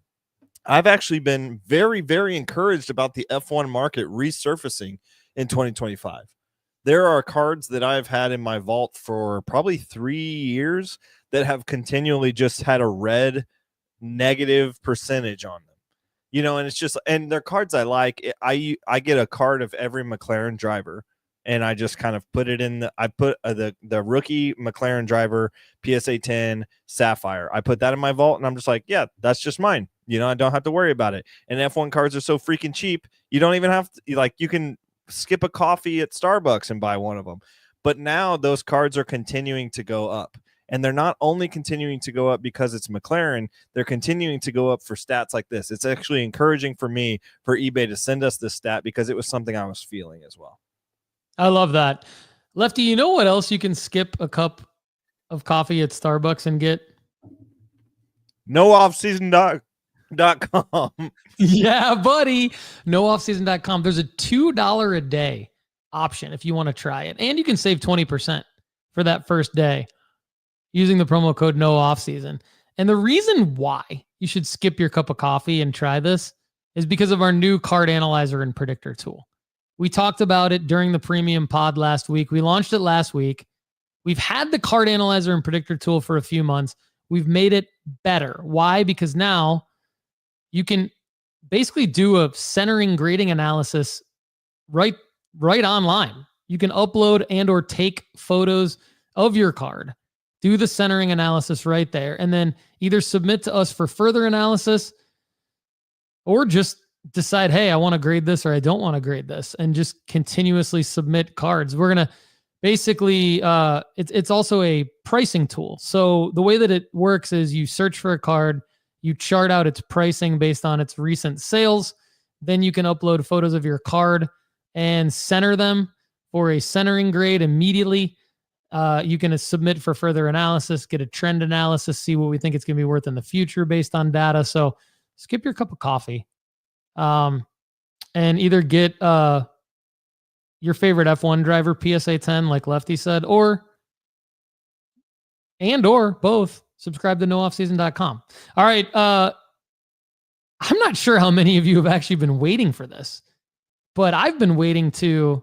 I've actually been very, very encouraged about the F1 market resurfacing in 2025. There are cards that I've had in my vault for probably 3 years that have continually just had a red negative percentage on them. And it's just, and they're cards I like. I get a card of every McLaren driver and I just kind of put it in I put the rookie McLaren driver PSA 10 Sapphire. I put that in my vault, and I'm just like, yeah, that's just mine. I don't have to worry about it. And F1 cards are so freaking cheap. You don't even have to, you can skip a coffee at Starbucks and buy one of them. But now those cards are continuing to go up. And they're not only continuing to go up because it's McLaren, they're continuing to go up for stats like this. It's actually encouraging for me for eBay to send us this stat because it was something I was feeling as well. I love that. Lefty, you know what else you can skip a cup of coffee at Starbucks and get? NoOffseason.com. Yeah, buddy. NoOffseason.com. There's a $2 a day option if you want to try it. And you can save 20% for that first day using the promo code NOOFFSEASON. And the reason why you should skip your cup of coffee and try this is because of our new card analyzer and predictor tool. We talked about it during the premium pod last week. We launched it last week. We've had the card analyzer and predictor tool for a few months. We've made it better. Why? Because now you can basically do a centering grading analysis right online. You can upload and or take photos of your card, do the centering analysis right there, and then either submit to us for further analysis or just decide, hey, I want to grade this or I don't want to grade this, and just continuously submit cards. We're going to basically, it's also a pricing tool. So the way that it works is you search for a card, you chart out its pricing based on its recent sales. Then you can upload photos of your card and center them for a centering grade immediately. You can submit for further analysis, get a trend analysis, see what we think it's going to be worth in the future based on data. So skip your cup of coffee and either get your favorite F1 driver PSA 10, like Lefty said, or both. Subscribe to NoOffSeason.com. All right. I'm not sure how many of you have actually been waiting for this, but I've been waiting to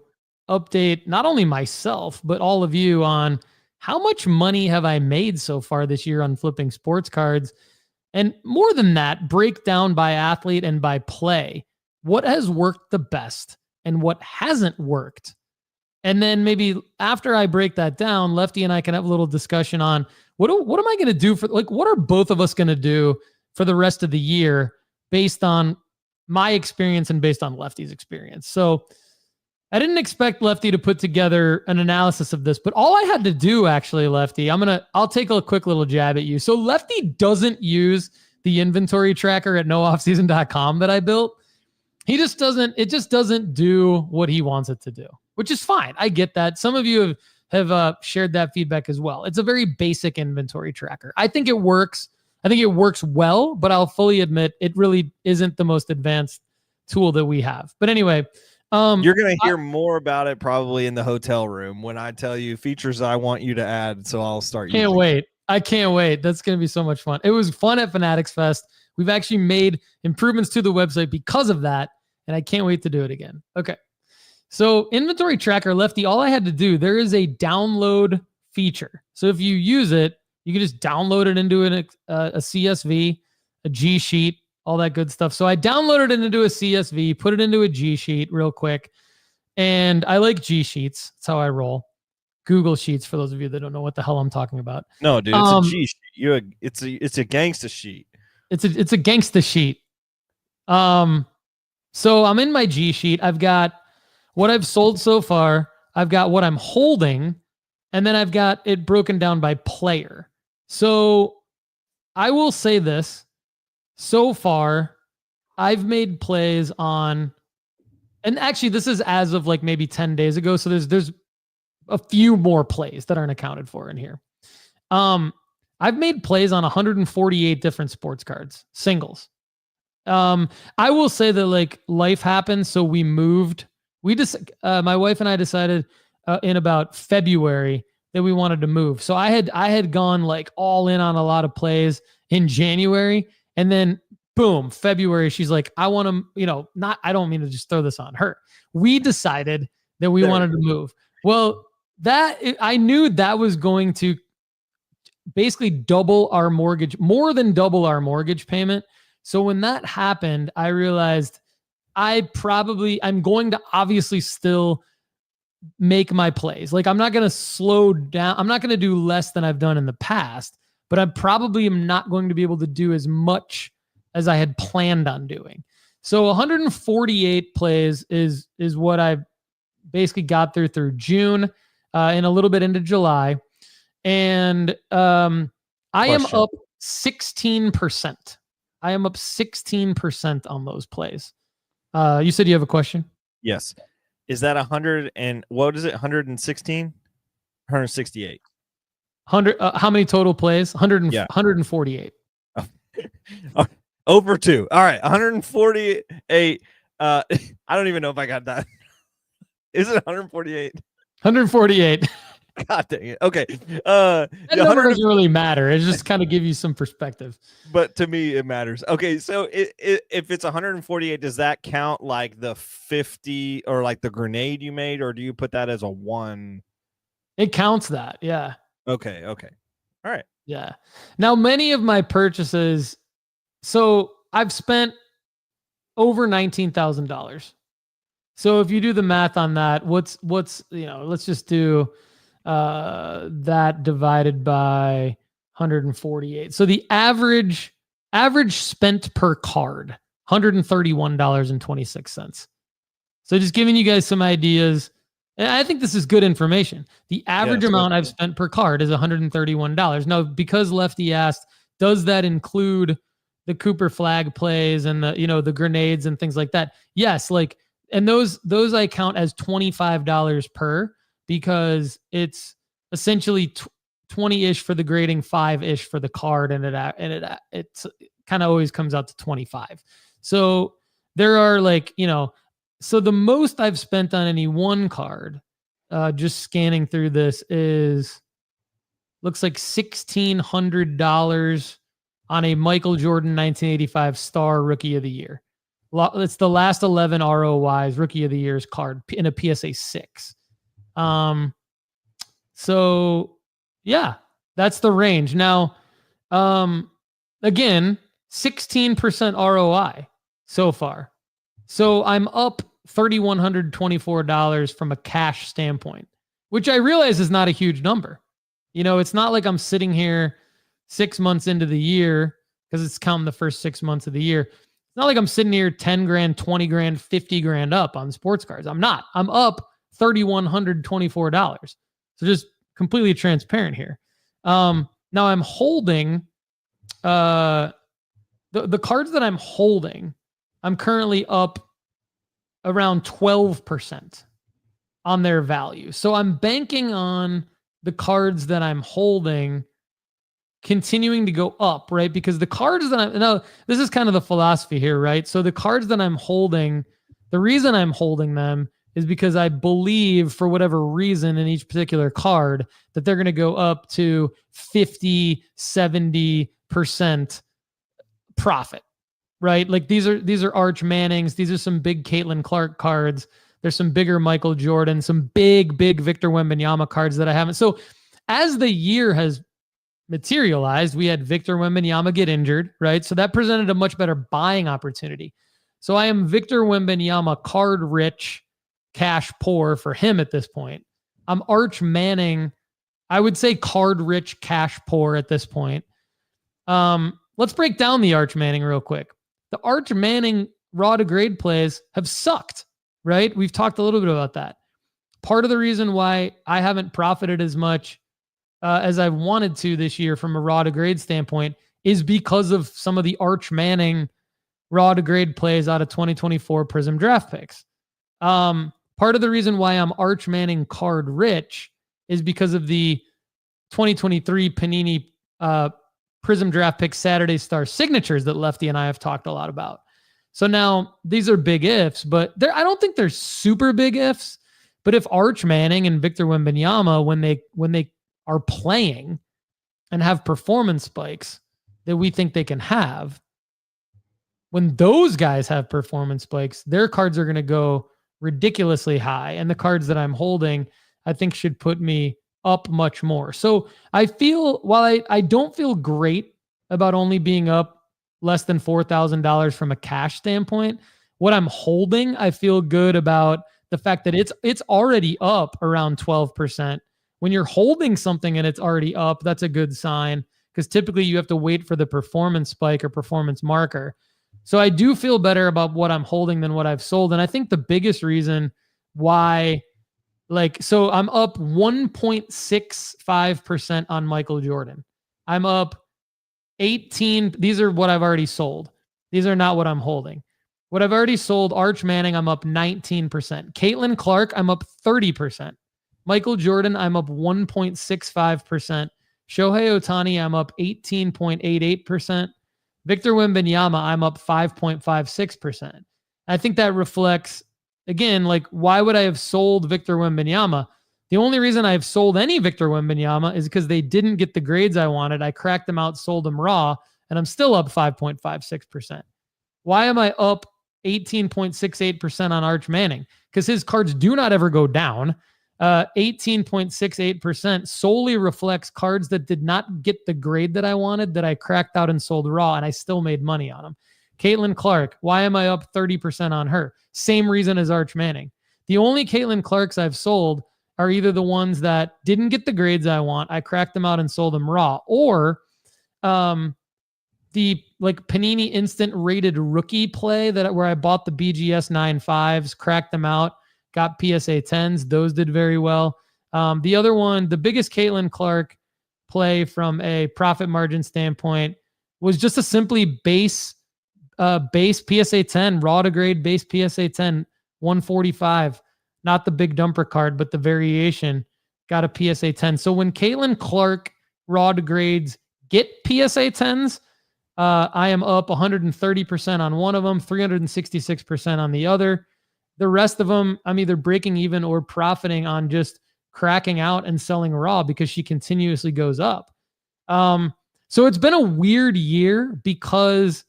update not only myself, but all of you on how much money have I made so far this year on flipping sports cards. And more than that, break down by athlete and by play what has worked the best and what hasn't worked. And then maybe after I break that down, Lefty and I can have a little discussion on what am I going to do for, what are both of us going to do for the rest of the year based on my experience and based on Lefty's experience. So I didn't expect Lefty to put together an analysis of this, but all I had to do actually, Lefty, I'll take a quick little jab at you. So Lefty doesn't use the inventory tracker at nooffseason.com that I built. It just doesn't do what he wants it to do, which is fine. I get that. Some of you have shared that feedback as well. It's a very basic inventory tracker. I think it works. I think it works well, but I'll fully admit it really isn't the most advanced tool that we have. But anyway, you're going to hear more about it probably in the hotel room when I tell you features I want you to add. So I'll start using. Can't wait. I can't wait. That's going to be so much fun. It was fun at Fanatics Fest. We've actually made improvements to the website because of that, and I can't wait to do it again. Okay. So inventory tracker, Lefty, all I had to do, there is a download feature. So if you use it, you can just download it into a CSV, a G sheet, all that good stuff. So I downloaded it into a CSV, put it into a G sheet real quick. And I like G sheets. That's how I roll. Google Sheets, for those of you that don't know what the hell I'm talking about. No, dude, it's a G sheet. It's a gangsta sheet. It's a gangsta sheet. So I'm in my G sheet. I've got what I've sold so far. I've got what I'm holding, and then I've got it broken down by player. So I will say this. So far, I've made plays on, and actually this is as of like maybe 10 days ago. So there's a few more plays that aren't accounted for in here. I've made plays on 148 different sports cards, singles. I will say that like life happened. So we moved, my wife and I decided in about February that we wanted to move. So I had gone like all in on a lot of plays in January, and then boom, February, she's like, I want to, I don't mean to just throw this on her. We decided that we wanted to move. Well, I knew that was going to basically double our mortgage, more than double our mortgage payment. So when that happened, I realized I'm going to obviously still make my plays. Like I'm not going to slow down. I'm not going to do less than I've done in the past, but I probably am not going to be able to do as much as I had planned on doing. So 148 plays is what I basically got through June and a little bit into July. And I am up 16%. I am up 16% on those plays. You said you have a question? Yes. Is that 100 and what is it? 116? 168. 100. How many total plays? 148. Over 2. All right. 148. I don't even know if I got that. Is it 148? 148. God dang it. Okay. That number doesn't really matter. It just kind of give you some perspective. But to me, it matters. Okay. So if it's 148, does that count like the 50 or like the grenade you made, or do you put that as a 1? It counts that. Yeah. Okay. All right. Yeah. Now, many of my purchases, so I've spent over $19,000. So if you do the math on that, what's let's just do that divided by 148. So the average spent per card, $131.26. So just giving you guys some ideas. And I think this is good information. The average amount I've spent per card is $131. Now, because Lefty asked, does that include the Cooper flag plays and the grenades and things like that? Yes, and those I count as $25 per, because it's essentially 20-ish for the grading, 5-ish for the card, and it kind of always comes out to 25. So there are so the most I've spent on any one card, just scanning through this, looks like $1,600 on a Michael Jordan 1985 Star Rookie of the Year. It's the last 11 ROYs Rookie of the Year's card in a PSA 6. So yeah, that's the range. Now, again, 16% ROI so far. So I'm up $3,124 from a cash standpoint, which I realize is not a huge number. It's not like I'm sitting here 6 months into the year, because it's counting the first 6 months of the year. It's not like I'm sitting here 10 grand, 20 grand, 50 grand up on sports cards. I'm not. I'm up $3,124. So just completely transparent here. Now I'm holding the cards that I'm holding. I'm currently up around 12% on their value. So I'm banking on the cards that I'm holding continuing to go up, right? Because the cards that this is kind of the philosophy here, right? So the cards that I'm holding, the reason I'm holding them is because I believe, for whatever reason in each particular card, that they're going to go up to 50, 70% profit, right? Like these are Arch Mannings. These are some big Caitlin Clark cards. There's some bigger Michael Jordan, some big Victor Wembanyama cards that I haven't. So as the year has materialized, we had Victor Wembanyama get injured, right? So that presented a much better buying opportunity. So I am Victor Wembanyama card rich, cash poor for him at this point. I'm Arch Manning, I would say card rich, cash poor at this point. Let's break down the Arch Manning real quick. The Arch Manning raw to grade plays have sucked, right? We've talked a little bit about that. Part of the reason why I haven't profited as much as I wanted to this year from a raw to grade standpoint is because of some of the Arch Manning raw to grade plays out of 2024 Prism draft picks. Part of the reason why I'm Arch Manning card rich is because of the 2023 Panini Prism draft pick Saturday Star signatures that Lefty and I have talked a lot about. So now these are big ifs, but I don't think they're super big ifs. But if Arch Manning and Victor Wembanyama, when they are playing and have performance spikes that we think they can have, when those guys have performance spikes, their cards are going to go ridiculously high. And the cards that I'm holding, I think, should put me up much more. So I feel, while I don't feel great about only being up less than $4,000 from a cash standpoint, what I'm holding, I feel good about the fact that it's already up around 12%. When you're holding something and it's already up, that's a good sign, because typically you have to wait for the performance spike or performance marker. So I do feel better about what I'm holding than what I've sold. And I think the biggest reason why, so I'm up 1.65% on Michael Jordan. I'm up 18. These are what I've already sold. These are not what I'm holding. What I've already sold, Arch Manning, I'm up 19%. Caitlin Clark, I'm up 30%. Michael Jordan, I'm up 1.65%. Shohei Ohtani, I'm up 18.88%. Victor Wembanyama, I'm up 5.56%. I think that reflects, again, why would I have sold Victor Wembanyama? The only reason I've sold any Victor Wembanyama is because they didn't get the grades I wanted. I cracked them out, sold them raw, and I'm still up 5.56%. Why am I up 18.68% on Arch Manning? Because his cards do not ever go down. 18.68% solely reflects cards that did not get the grade that I wanted, that I cracked out and sold raw, and I still made money on them. Caitlin Clark, why am I up 30% on her? Same reason as Arch Manning. The only Caitlin Clarks I've sold are either the ones that didn't get the grades I want, I cracked them out and sold them raw, or the Panini instant rated rookie play where I bought the BGS 9.5s, cracked them out, got PSA 10s. Those did very well. The other one, the biggest Caitlin Clark play from a profit margin standpoint, was just a simply base PSA 10, raw to grade base PSA 10, 145. Not the big dumper card, but the variation, got a PSA 10. So when Caitlin Clark raw to grades get PSA 10s, I am up 130% on one of them, 366% on the other. The rest of them, I'm either breaking even or profiting on just cracking out and selling raw because she continuously goes up. So it's been a weird year because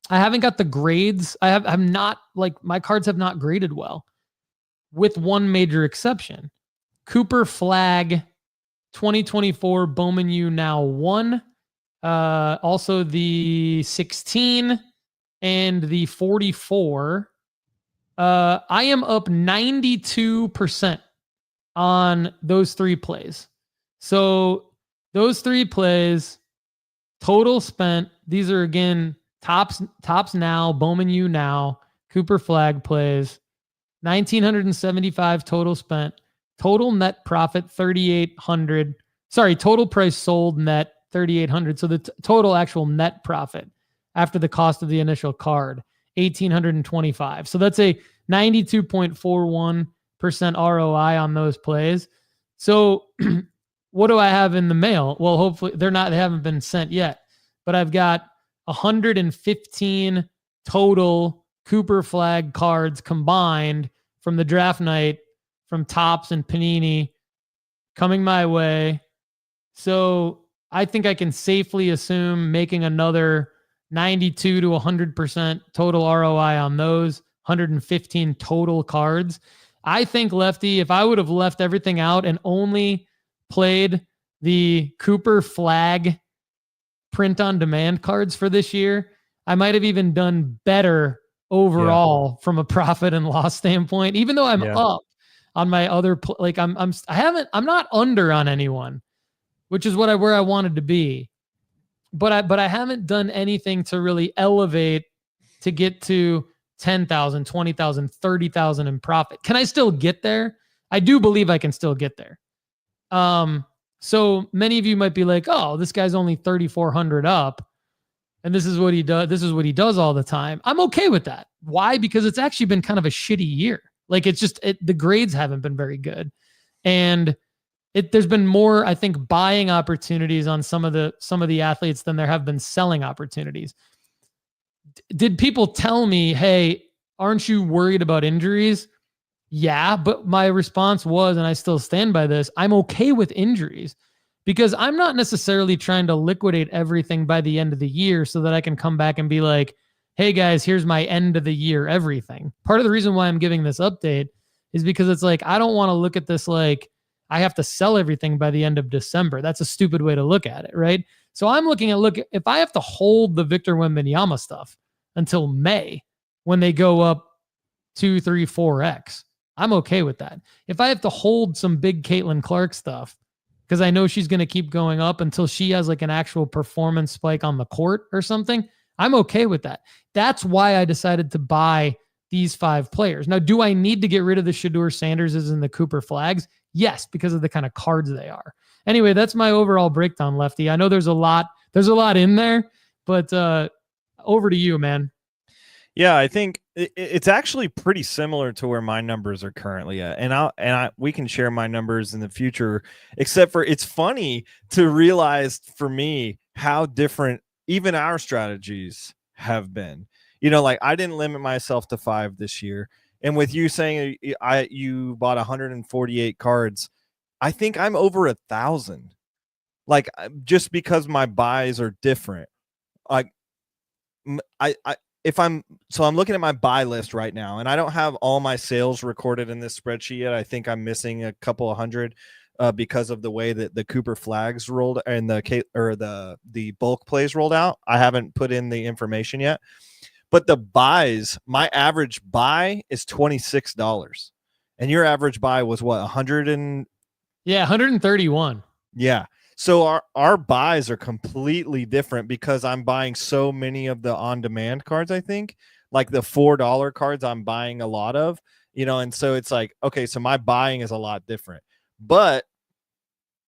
I haven't got the grades. I'm not, my cards have not graded well, with one major exception. Cooper Flag 2024 Bowman U now 1. Also the 16 and the 44. I am up 92% on those 3 plays. So those 3 plays, total spent. These are, again, tops now, Bowman U now, Cooper Flag plays. 1,975 total spent. Total net profit 3,800. Sorry, total price sold net 3,800. So the total actual net profit after the cost of the initial card, 1,825. So that's a 92.41% ROI on those plays. So what do I have in the mail? Well, hopefully they haven't been sent yet, but I've got 115 total Cooper Flag cards combined from the draft night from Topps and Panini coming my way. So I think I can safely assume making another 92 to 100% total ROI on those 115 total cards. I think, Lefty, if I would have left everything out and only played the Cooper Flag print on demand cards for this year, I might have even done better overall from a profit and loss standpoint, even though I'm up on my other, I'm not under on anyone, which is where I wanted to be. But I haven't done anything to really elevate to get to 10,000, 20,000, 30,000 in profit. Can I still get there? I do believe I can still get there. So many of you might be like, oh, this guy's only 3,400 up, and this is what he does. This is what he does all the time. I'm okay with that. Why? Because it's actually been kind of a shitty year. It's just the grades haven't been very good, and there's been more, I think, buying opportunities on some of the athletes than there have been selling opportunities. Did people tell me, hey, aren't you worried about injuries? Yeah, but my response was, and I still stand by this, I'm okay with injuries because I'm not necessarily trying to liquidate everything by the end of the year so that I can come back and be like, hey guys, here's my end of the year everything. Part of the reason why I'm giving this update is because it's I don't want to look at this like I have to sell everything by the end of December. That's a stupid way to look at it, right? So I'm looking at, if I have to hold the Victor Wembanyama stuff until May when they go up 2, 3, 4x, I'm okay with that. If I have to hold some big Caitlin Clark stuff, because I know she's going to keep going up until she has like an actual performance spike on the court or something, I'm okay with that. That's why I decided to buy these 5 players. Now, do I need to get rid of the Shedeur Sanderses and the Cooper Flags? Yes, because of the kind of cards they are. Anyway, that's my overall breakdown, Lefty. I know there's a lot in there, but over to you, man. Yeah, I think it's actually pretty similar to where my numbers are currently at, and we can share my numbers in the future. Except for it's funny to realize for me how different even our strategies have been. You know, like I didn't limit myself to 5 this year, and with you saying you bought 148 cards, I think I'm over 1,000. Like just because my buys are different. Like I'm looking at my buy list right now, and I don't have all my sales recorded in this spreadsheet yet. I think I'm missing a couple of hundred because of the way that the Cooper Flags rolled and the bulk plays rolled out. I haven't put in the information yet, but the buys, my average buy is $26, and your average buy was what, 131. Yeah. So our buys are completely different because I'm buying so many of the on-demand cards. I think like the $4 cards I'm buying a lot of, you know, and so it's like, okay, so my buying is a lot different. But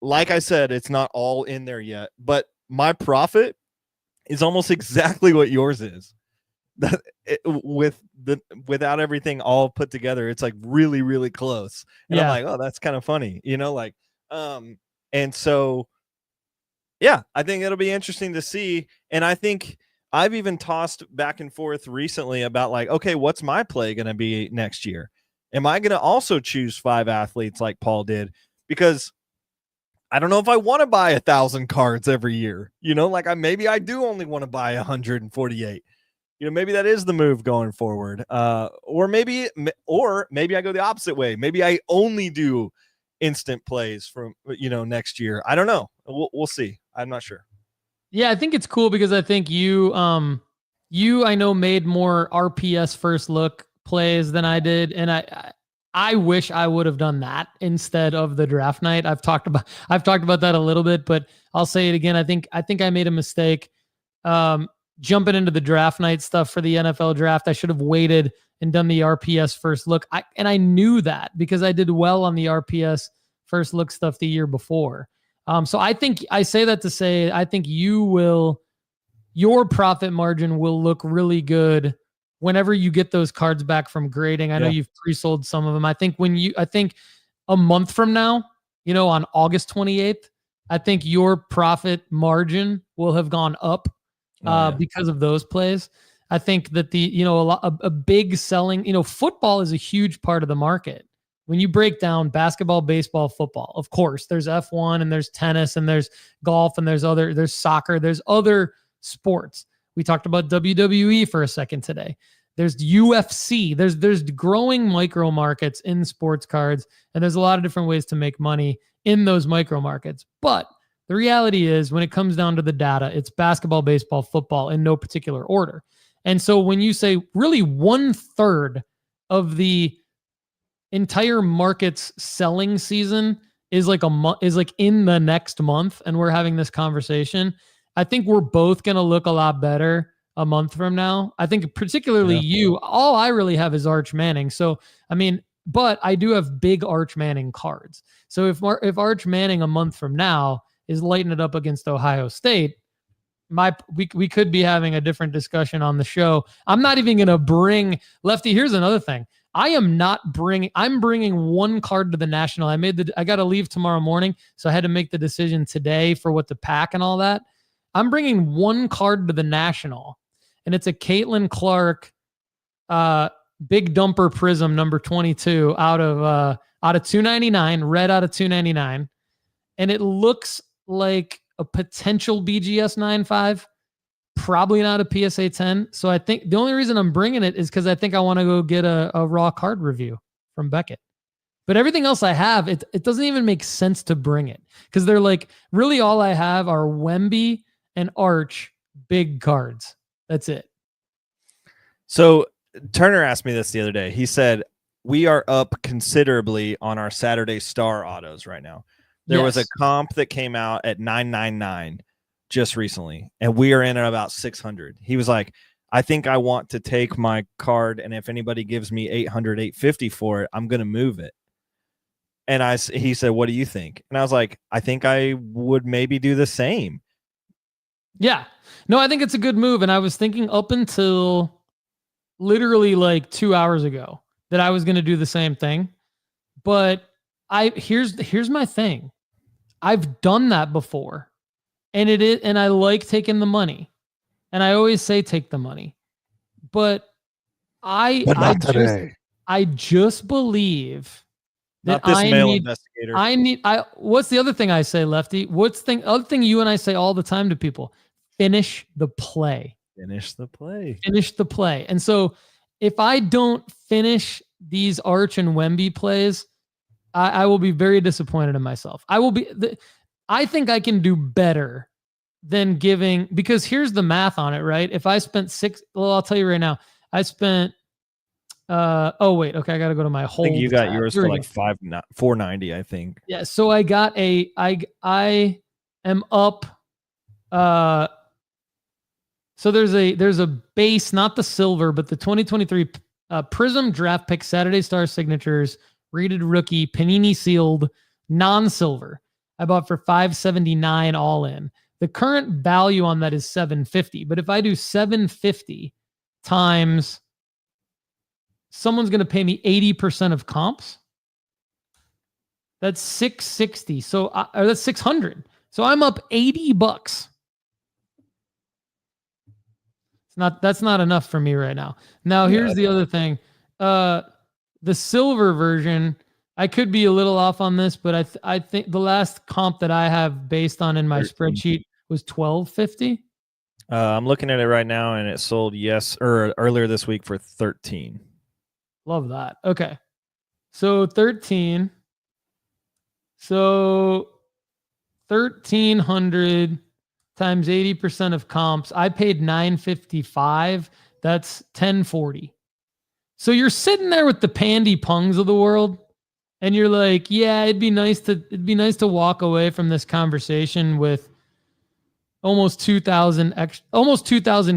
like I said, it's not all in there yet, but my profit is almost exactly what yours is. That without everything all put together, it's like really, really close. And I'm like, oh, that's kind of funny, you know, like, and so, yeah, I think it'll be interesting to see. And I think I've even tossed back and forth recently about like, okay, what's my play going to be next year? Am I going to also choose 5 athletes like Paul did? Because I don't know if I want to buy 1,000 cards every year, you know, like maybe I do only want to buy 148. You know, maybe that is the move going forward. Or maybe I go the opposite way. Maybe I only do instant plays from, you know, next year. I don't know. We'll see. I'm not sure. Yeah, I think it's cool because I think you I know made more RPS first look plays than I did, and I wish I would have done that instead of the draft night. I've talked about that a little bit, but I'll say it again. I think I made a mistake jumping into the draft night stuff for the NFL draft. I should have waited and done the RPS first look. I knew that because I did well on the RPS first look stuff the year before. So I think I say that to say, I think your profit margin will look really good whenever you get those cards back from grading. I know you've pre-sold some of them. I think a month from now, you know, on August 28th, I think your profit margin will have gone up because of those plays. I think that a big selling, you know, football is a huge part of the market. When you break down basketball, baseball, football, of course, there's F1 and there's tennis and there's golf and there's soccer, there's other sports. We talked about WWE for a second today. There's UFC. There's growing micro markets in sports cards, and there's a lot of different ways to make money in those micro markets. But the reality is, when it comes down to the data, it's basketball, baseball, football in no particular order. And so when you say really 1/3 of the entire market's selling season is like in the next month, and we're having this conversation, I think we're both going to look a lot better a month from now. I think particularly you, all I really have is Arch Manning. So, I mean, but I do have big Arch Manning cards. So if Arch Manning a month from now is lighting it up against Ohio State, we could be having a different discussion on the show. I'm not even going to bring Lefty. Here's another thing. I'm bringing 1 card to the National. I got to leave tomorrow morning, so I had to make the decision today for what to pack and all that. I'm bringing 1 card to the National, and it's a Caitlin Clark Big Dumper Prism number 22 out of 299, red out of 299, and it looks like a potential BGS 9.5. Probably not a PSA 10. So I think the only reason I'm bringing it is because I think I want to go get a raw card review from Beckett. But everything else I have, it doesn't even make sense to bring it because they're like, really all I have are Wemby and Arch big cards. That's it. So Turner asked me this the other day. He said, we are up considerably on our Saturday Star autos right now. There was a comp that came out at 999 just recently, and we are in at about 600. He was like, I think I want to take my card, and if anybody gives me 800, 850 for it, I'm going to move it. And he said, what do you think? And I was like, I think I would maybe do the same. Yeah. No, I think it's a good move. And I was thinking up until literally like 2 hours ago that I was going to do the same thing. But here's my thing. I've done that before. And I like taking the money. And I always say take the money. But I just believe that not this male investigator. What's the other thing I say, Lefty? Other thing you and I say all the time to people? Finish the play. Finish the play. Finish the play. And so if I don't finish these Arch and Wemby plays, I will be very disappointed in myself. I think I can do better than giving, because here's the math on it, right? If I spent I'll tell you right now, I spent, oh wait, okay, I got to go to my whole. I think you got yours for like $490, I think. Yeah, so I got I am up. So there's a base, not the silver, but the 2023 Prism draft pick Saturday Star signatures, rated rookie, Panini sealed, non-silver. I bought for $579 all in. The current value on that is $750. But if I do $750 times, someone's going to pay me 80% of comps. That's $660. So or that's $600. So I'm up $80. That's not enough for me right now. Now here's the other thing. The silver version, I could be a little off on this, but I think the last comp that I have based on in my spreadsheet was $12.50. I'm looking at it right now, and it sold earlier this week for $13. Love that. Okay, so 13. So 1,300 times 80% of comps. I paid $955. That's $1040. So you're sitting there with the Pandy Pungs of the world, and you're like, yeah, it'd be nice to walk away from this conversation with almost 2,000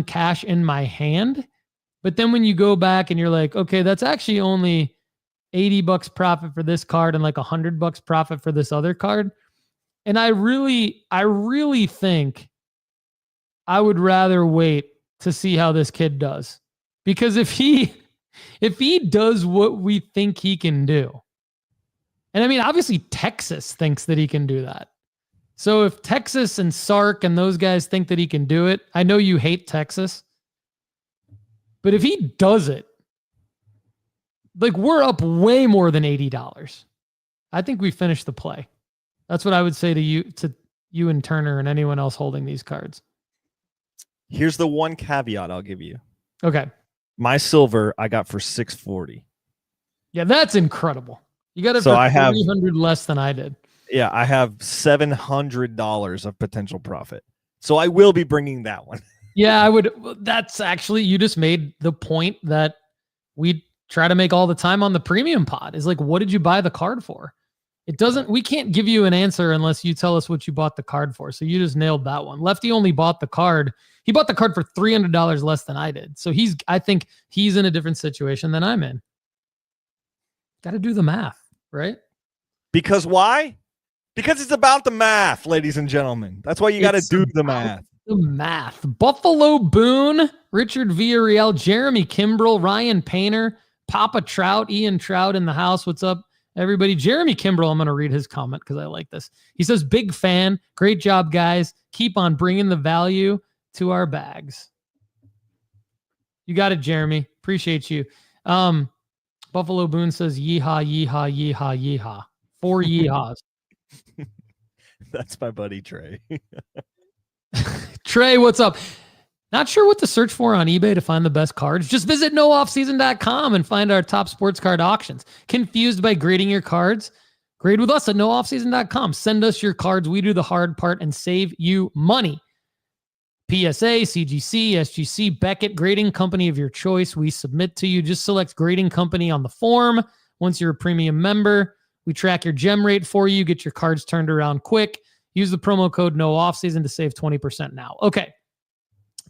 cash in my hand. But then when you go back and you're like, okay, that's actually only $80 profit for this card and like $100 profit for this other card. And I really think I would rather wait to see how this kid does. Because if he does what we think he can do, and I mean, obviously Texas thinks that he can do that. So if Texas and Sark and those guys think that he can do it, I know you hate Texas, but if he does it, like, we're up way more than $80. I think we finished the play. That's what I would say to you and Turner and anyone else holding these cards. Here's the one caveat I'll give you. Okay. My silver I got for $640. Yeah, that's incredible. You got it for $300 less than I did. Yeah, I have $700 of potential profit. So I will be bringing that one. Yeah, I would. That's actually, you just made the point that we try to make all the time on the premium pod, is like, what did you buy the card for? We can't give you an answer unless you tell us what you bought the card for. So you just nailed that one. Lefty only bought the card. He bought the card for $300 less than I did. So I think he's in a different situation than I'm in. Got to do the math, right? Because why? Because it's about the math, ladies and gentlemen. That's why you got to do the math. The math. Buffalo Boone, Richard Villarreal, Jeremy Kimbrell, Ryan Painter, Papa Trout, Ian Trout in the house. What's up, everybody? Jeremy Kimbrell, I'm going to read his comment because I like this. He says, big fan. Great job, guys. Keep on bringing the value to our bags. You got it, Jeremy. Appreciate you. Buffalo Boone says, yeehaw, yeehaw, yeehaw, yeehaw. 4 yeehaws. That's my buddy, Trey. Trey, what's up? Not sure what to search for on eBay to find the best cards? Just visit nooffseason.com and find our top sports card auctions. Confused by grading your cards? Grade with us at nooffseason.com. Send us your cards. We do the hard part and save you money. PSA, CGC, SGC, Beckett, grading company of your choice. We submit to you. Just select grading company on the form. Once you're a premium member, we track your gem rate for you, get your cards turned around quick. Use the promo code no offseason to save 20% now. Okay.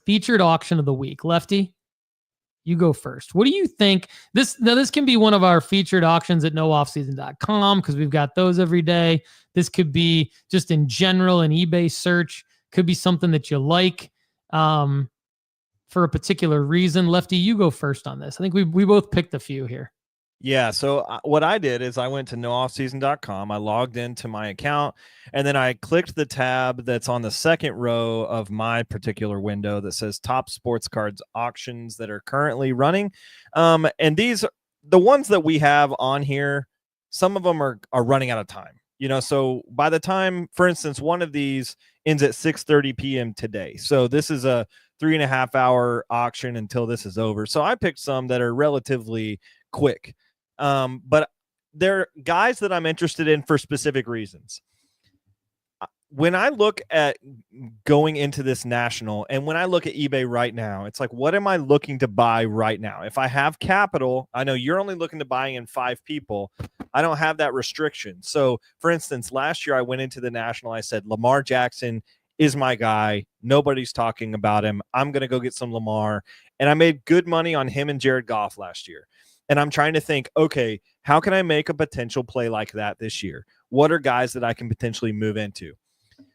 Featured auction of the week. Lefty, you go first. What do you think? This can be one of our featured auctions at nooffseason.com because we've got those every day. This could be just in general an eBay search. Could be something that you like for a particular reason. Lefty, you go first on this. I think we both picked a few here. Yeah, so what I did is I went to nooffseason.com. I logged into my account, and then I clicked the tab that's on the second row of my particular window that says top sports cards auctions that are currently running. And these, the ones that we have on here, some of them are running out of time. So by the time, for instance, one of these ends at 6:30 p.m. today. So this is a 3.5 hour auction until this is over. So I picked some that are relatively quick. But they're guys that I'm interested in for specific reasons. When I look at going into this national and when I look at eBay right now, it's like, what am I looking to buy right now? If I have capital, I know you're only looking to buy in 5 people. I don't have that restriction. So for instance, last year I went into the national. I said, Lamar Jackson is my guy. Nobody's talking about him. I'm going to go get some Lamar. And I made good money on him and Jared Goff last year. And I'm trying to think, okay, how can I make a potential play like that this year? What are guys that I can potentially move into?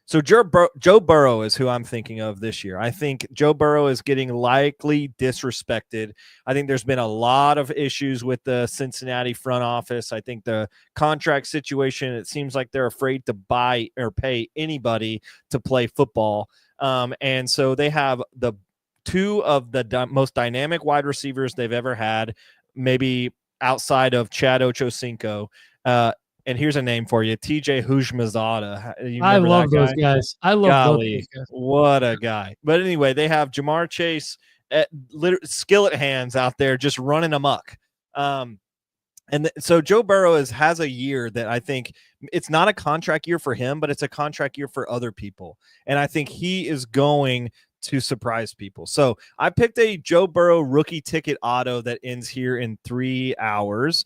So Joe Burrow is who I'm thinking of this year. I think Joe Burrow is getting likely disrespected. I think there's been a lot of issues with the Cincinnati front office. I think the contract situation, it seems like they're afraid to buy or pay anybody to play football. And so they have the 2 of the most dynamic wide receivers they've ever had, maybe outside of Chad Ochocinco. And here's a name for you, TJ Hujmazada. I love those guys. I love those guys. What a guy. But anyway, they have Jamar Chase at skillet hands out there just running amok. So Joe Burrow has a year that I think it's not a contract year for him, but it's a contract year for other people. And I think he is going to surprise people. So I picked a Joe Burrow rookie ticket auto that ends here in 3 hours.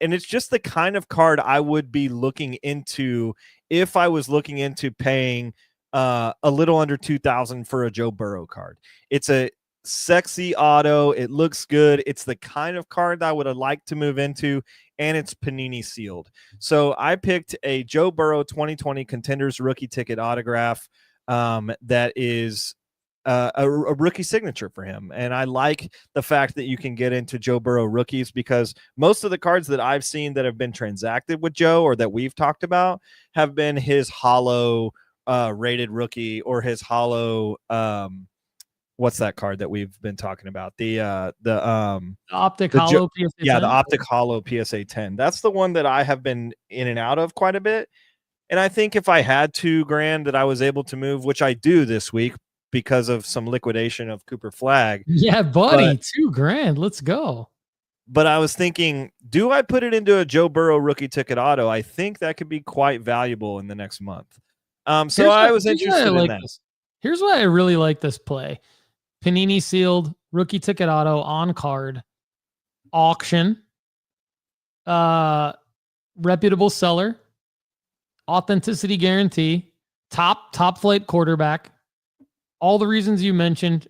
And it's just the kind of card I would be looking into if I was looking into paying a little under $2,000 for a Joe Burrow card. It's a sexy auto. It looks good. It's the kind of card that I would have liked to move into, and it's Panini sealed. So I picked a Joe Burrow 2020 Contenders rookie ticket autograph that is a rookie signature for him. And I like the fact that you can get into Joe Burrow rookies because most of the cards that I've seen that have been transacted with Joe or that we've talked about have been his hollow rated rookie or his hollow what's that card that we've been talking about? The Optic Hollow PSA 10. Yeah, the Optic Hollow PSA 10. That's the one that I have been in and out of quite a bit. And I think if I had $2,000 that I was able to move, which I do this week because of some liquidation of Cooper Flag. Yeah, buddy, $2,000. Let's go. But I was thinking, do I put it into a Joe Burrow rookie ticket auto? I think that could be quite valuable in the next month. So I was interested in that. Here's why I really like this play. Panini sealed rookie ticket auto on card auction, reputable seller, authenticity guarantee, top flight quarterback, all the reasons you mentioned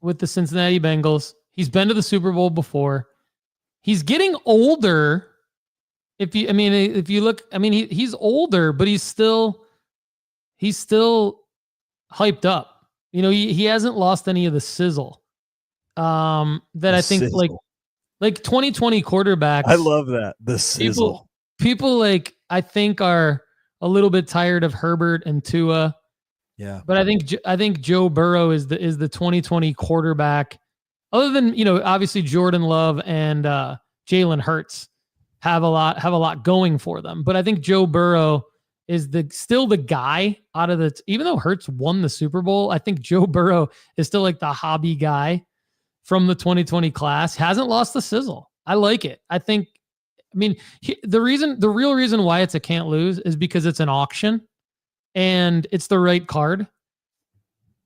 with the Cincinnati Bengals. He's been to the Super Bowl before. He's getting older. If you look, he's older, but he's still hyped up. He hasn't lost any of the sizzle. I think sizzle. like 2020 quarterbacks. I love that. The sizzle. People I think are a little bit tired of Herbert and Tua. Yeah. But I think Joe Burrow is the 2020 quarterback. Other than, obviously Jordan Love and Jalen Hurts have a lot going for them. But I think Joe Burrow is still the guy out of even though Hurts won the Super Bowl, I think Joe Burrow is still like the hobby guy from the 2020 class. Hasn't lost the sizzle. I like it. The real reason why it's a can't lose is because it's an auction and it's the right card.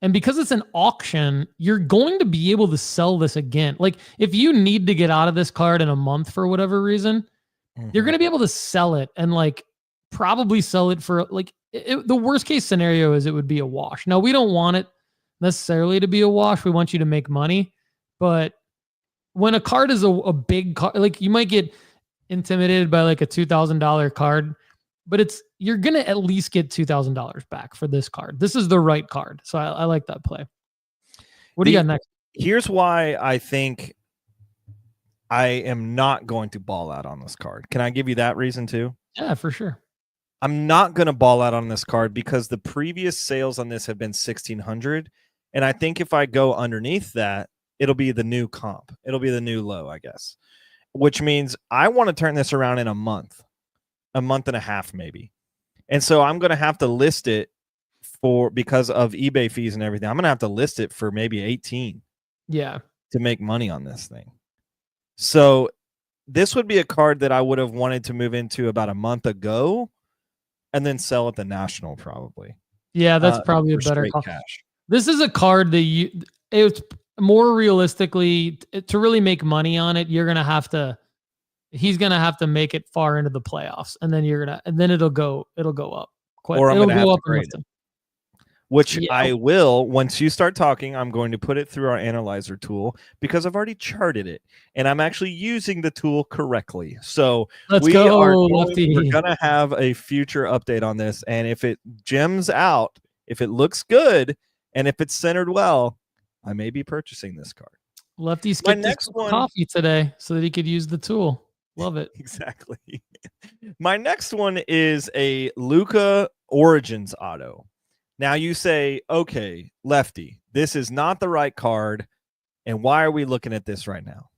And because it's an auction, you're going to be able to sell this again. Like if you need to get out of this card in a month for whatever reason, you're going to be able to sell it and like probably sell it for like the worst case scenario is it would be a wash. Now we don't want it necessarily to be a wash. We want you to make money, but when a card is a big card, like you might get intimidated by like a $2,000 card, but you're going to at least get $2,000 back for this card. This is the right card. So I like that play. What do you got next? Here's why I think I am not going to ball out on this card. Can I give you that reason too? Yeah, for sure. I'm not going to ball out on this card because the previous sales on this have been 1,600. And I think if I go underneath that, it'll be the new comp. It'll be the new low, I guess, which means I want to turn this around in a month and a half, maybe. And so I'm going to have to list it because of eBay fees and everything. I'm going to have to list it for maybe 18. Yeah. To make money on this thing. So this would be a card that I would have wanted to move into about a month ago and then sell at the National probably. Yeah, that's probably a better call. Cash. This is a card that it's more realistically to really make money on it. He's going to have to make it far into the playoffs and then it'll go up quite. Or I'm it'll going to go have up to grade it. Which I will. Once you start talking, I'm going to put it through our analyzer tool because I've already charted it and I'm actually using the tool correctly. So we're going to have a future update on this. And if it gems out, if it looks good, and if it's centered well, I may be purchasing this card. Lefty skipped his coffee today so that he could use the tool. Love it. Exactly. My next one is a Luka Origins auto. Now you say, okay, Lefty, this is not the right card. And why are we looking at this right now?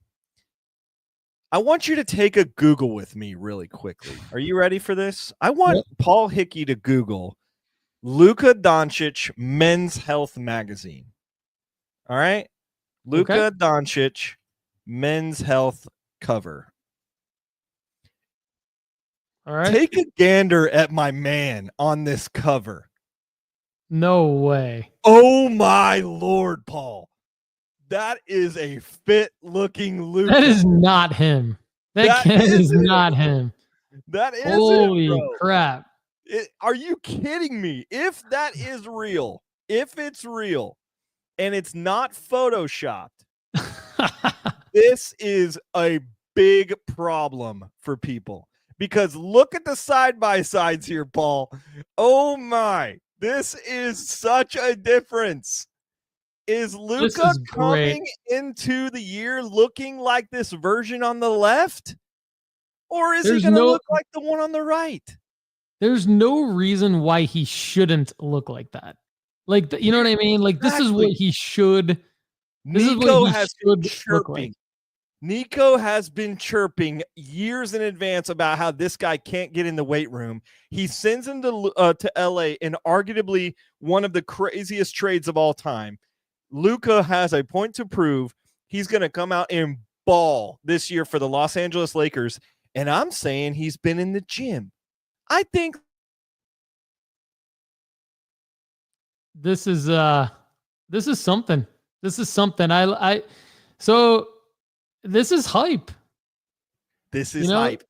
I want you to take a Google with me really quickly. Are you ready for this? I want Paul Hickey to Google Luka Doncic Men's Health Magazine. All right. Luka Doncic Men's Health cover. All right. Take a gander at my man on this cover. No way. Oh my Lord, Paul. That is a fit looking Luka. That is not him. That is not him. That is Holy crap. Are you kidding me? If that is real, if it's real and it's not photoshopped, this is a big problem for people because look at the side-by-sides here, Paul. Oh my. This is such a difference. Is Luka coming into the year looking like this version on the left? Or is he going to look like the one on the right? There's no reason why he shouldn't look like that. Like, you know what I mean? Like, this is what he should. Nico has been chirping. Nico has been chirping years in advance about how this guy can't get in the weight room. He sends him to LA in arguably one of the craziest trades of all time. Luka has a point to prove. He's going to come out and ball this year for the Los Angeles Lakers. And I'm saying he's been in the gym. I think this is something. This is something. So this is hype. This is hype.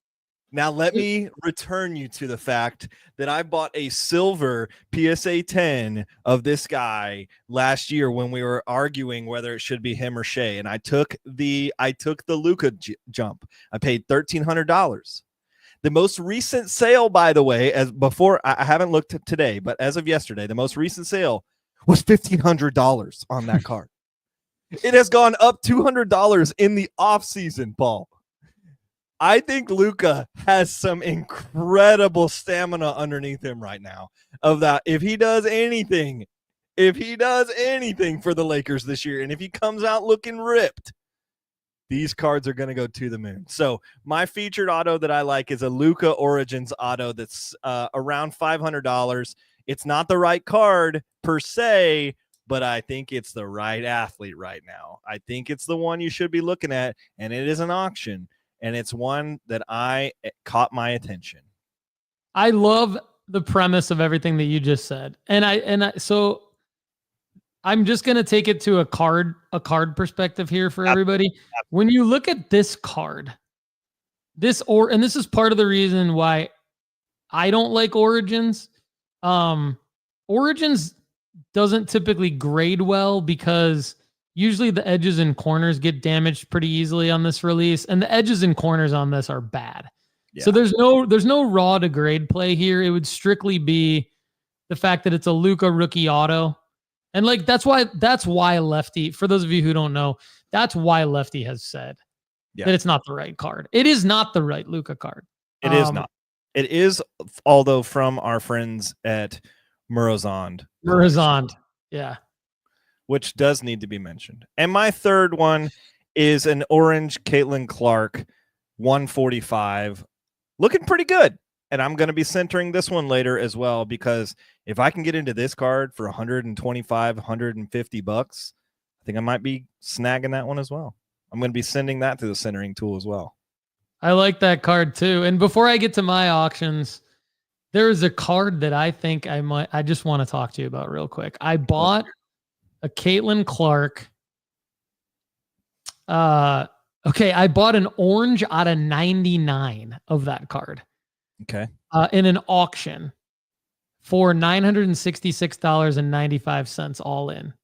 Now, let me return you to the fact that I bought a silver PSA 10 of this guy last year when we were arguing whether it should be him or Shea. And I took the Luka jump. I paid $1,300. The most recent sale, by the way, I haven't looked at today, but as of yesterday, the most recent sale was $1,500 on that card. It has gone up $200 in the off season, Paul. I think Luka has some incredible stamina underneath him right now. Of that, if he does anything for the Lakers this year, and if he comes out looking ripped, these cards are going to go to the moon. So my featured auto that I like is a Luka Origins auto that's around $500. It's not the right card per se, but I think it's the right athlete right now. I think it's the one you should be looking at, and it is an auction. And it's one that caught my attention. I love the premise of everything that you just said. So I'm just going to take it to a card perspective here for everybody. When you look at this card, and this is part of the reason why I don't like Origins. Origins doesn't typically grade well because usually the edges and corners get damaged pretty easily on this release, and the edges and corners on this are bad. Yeah. So there's no raw to grade play here. It would strictly be the fact that it's a Luka rookie auto. And like that's why Lefty, for those of you who don't know, that's why Lefty has said that it's not the right card. It is not the right Luka card. It is not. It is, although from our friends at Murazond. Yeah. Which does need to be mentioned. And my third one is an orange Caitlin Clark 145. Looking pretty good. And I'm going to be centering this one later as well, because if I can get into this card for 125, 150 bucks, I think I might be snagging that one as well. I'm going to be sending that to the centering tool as well. I like that card too. And before I get to my auctions, there is a card that I think I just want to talk to you about real quick. I bought a Caitlin Clark. I bought an orange out of 99 of that card. Okay. In an auction for $966.95 all in.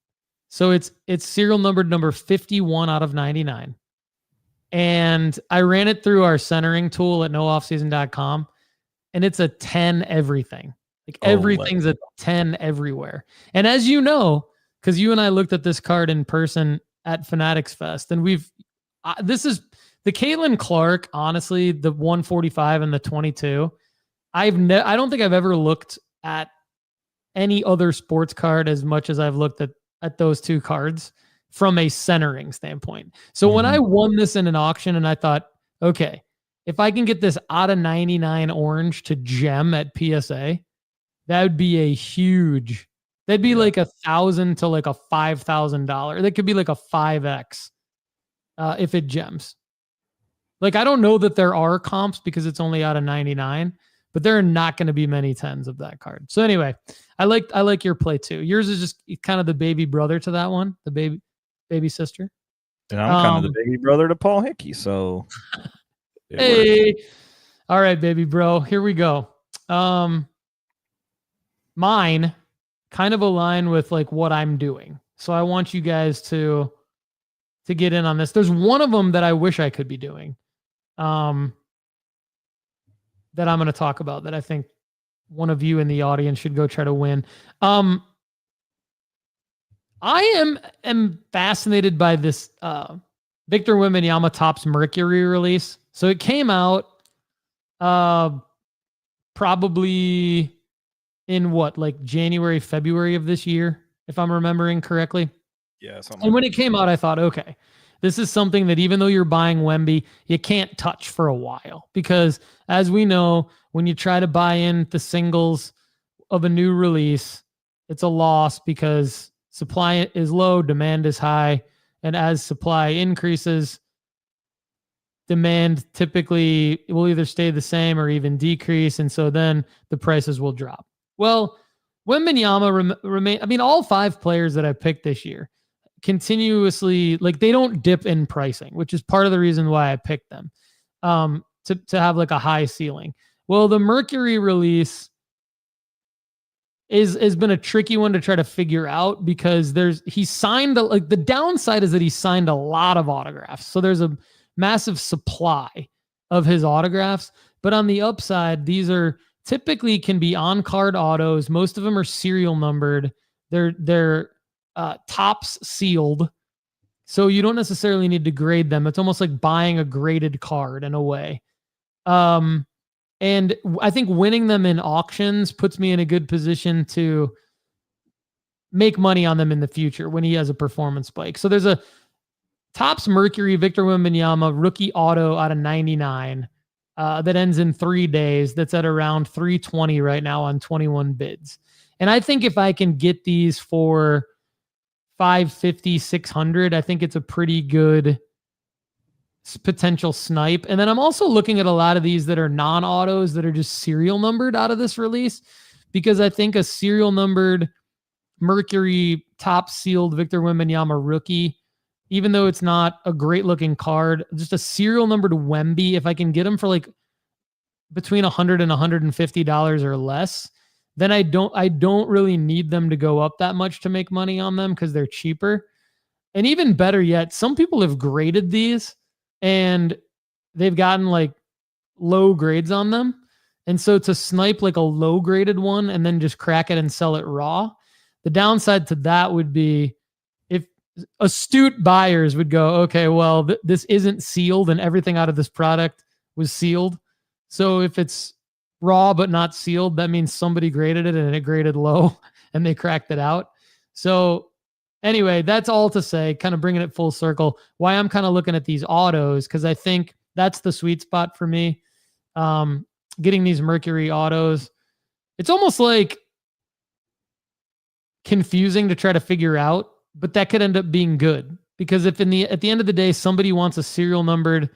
So it's serial number 51 out of 99. And I ran it through our centering tool at nooffseason.com, and it's a 10 everything. Like everything's a 10 everywhere. And as you know, because you and I looked at this card in person at Fanatics Fest, and this is the Caitlin Clark, honestly, the 145 and the 22. I don't think I've ever looked at any other sports card as much as I've looked at those two cards from a centering standpoint. So when I won this in an auction and I thought, okay, if I can get this out of 99 orange to gem at PSA, that would be that'd be like $1,000 to like a $5,000. That could be like a 5X if it gems. Like, I don't know that there are comps because it's only out of 99, but there are not going to be many 10s of that card. So anyway, I like your play too. Yours is just kind of the baby brother to that one, the baby sister. And I'm kind of the baby brother to Paul Hickey. So hey, all right, baby bro, here we go. Mine kind of align with like what I'm doing. So I want you guys to get in on this. There's one of them that I wish I could be doing. That I'm going to talk about that I think one of you in the audience should go try to win. I am fascinated by this Victor Wembanyama Topps Mercury release. So it came out probably in like January, February of this year, if I'm remembering correctly. Yeah. And when it came out, I thought, okay, this is something that even though you're buying Wemby, you can't touch for a while, because as we know, when you try to buy in the singles of a new release, it's a loss because supply is low, demand is high. And as supply increases, demand typically will either stay the same or even decrease. And so then the prices will drop. Well, Wembanyama remain. I mean, all 5 players that I picked this year continuously, like, they don't dip in pricing, which is part of the reason why I picked them to have like a high ceiling. Well, the Mercury release has been a tricky one to try to figure out, because he signed the downside is that he signed a lot of autographs. So there's a massive supply of his autographs, but on the upside, these are typically can be on card autos. Most of them are serial numbered. They're tops sealed. So you don't necessarily need to grade them. It's almost like buying a graded card in a way. And I think winning them in auctions puts me in a good position to make money on them in the future when he has a performance spike. So there's a Topps Mercury Victor Wembanyama rookie auto out of 99 that ends in 3 days. That's at around 320 right now on 21 bids. And I think if I can get these for 550, 600, I think it's a pretty good potential snipe. And then I'm also looking at a lot of these that are non-autos that are just serial numbered out of this release, because I think a serial numbered Mercury top sealed Victor Wembanyama rookie, even though it's not a great looking card, just a serial numbered Wemby, if I can get him for like between $100 and $150 or less, then I don't really need them to go up that much to make money on them because they're cheaper. And even better yet, some people have graded these and they've gotten like low grades on them. And so to snipe like a low graded one and then just crack it and sell it raw, the downside to that would be if astute buyers would go, okay, well, this isn't sealed and everything out of this product was sealed. So if it's raw but not sealed, that means somebody graded it and it graded low and they cracked it out. So anyway, that's all to say, kind of bringing it full circle, why I'm kind of looking at these autos, because I think that's the sweet spot for me. Getting these Mercury autos, it's almost like confusing to try to figure out, but that could end up being good, because if at the end of the day somebody wants a serial numbered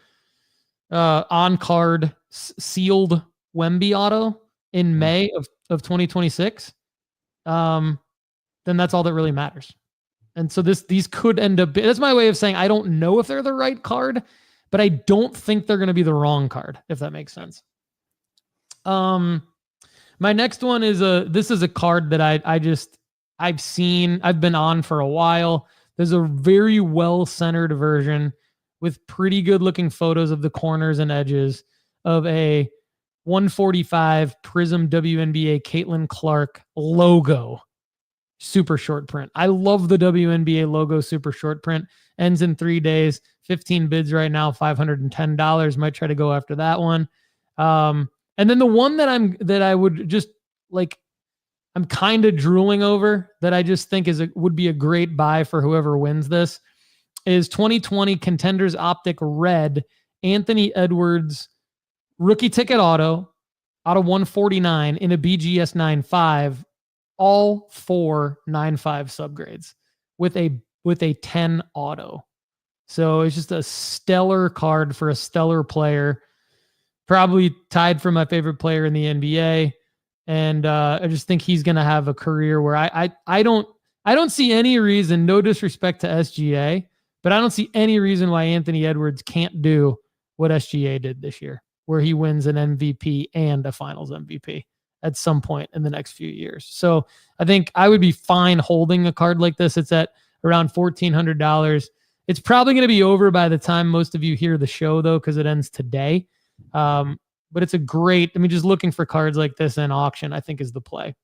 on card sealed Wemby auto in May of 2026, then that's all that really matters. And so these could end up that's my way of saying I don't know if they're the right card, but I don't think they're going to be the wrong card, if that makes sense. My next one is this is a card that I've been on for a while. There's a very well-centered version with pretty good looking photos of the corners and edges of a 145 Prism WNBA Caitlin Clark logo. Super short print. I love the WNBA logo super short print. Ends in 3 days. 15 bids right now, $510. Might try to go after that one. And then the one that I would just like, I'm kind of drooling over, that I just think would be a great buy for whoever wins this, is 2020 Contenders Optic Red Anthony Edwards rookie ticket auto 149 in a BGS 9.5, all 4 9.5 subgrades with a 10 auto. So it's just a stellar card for a stellar player, probably tied for my favorite player in the NBA. And I just think he's going to have a career where I don't see any reason, no disrespect to SGA, but I don't see any reason why Anthony Edwards can't do what SGA did this year, where he wins an MVP and a finals MVP at some point in the next few years. So I think I would be fine holding a card like this. It's at around $1,400. It's probably going to be over by the time most of you hear the show, though, because it ends today. But it's a great, just looking for cards like this in auction, I think is the play.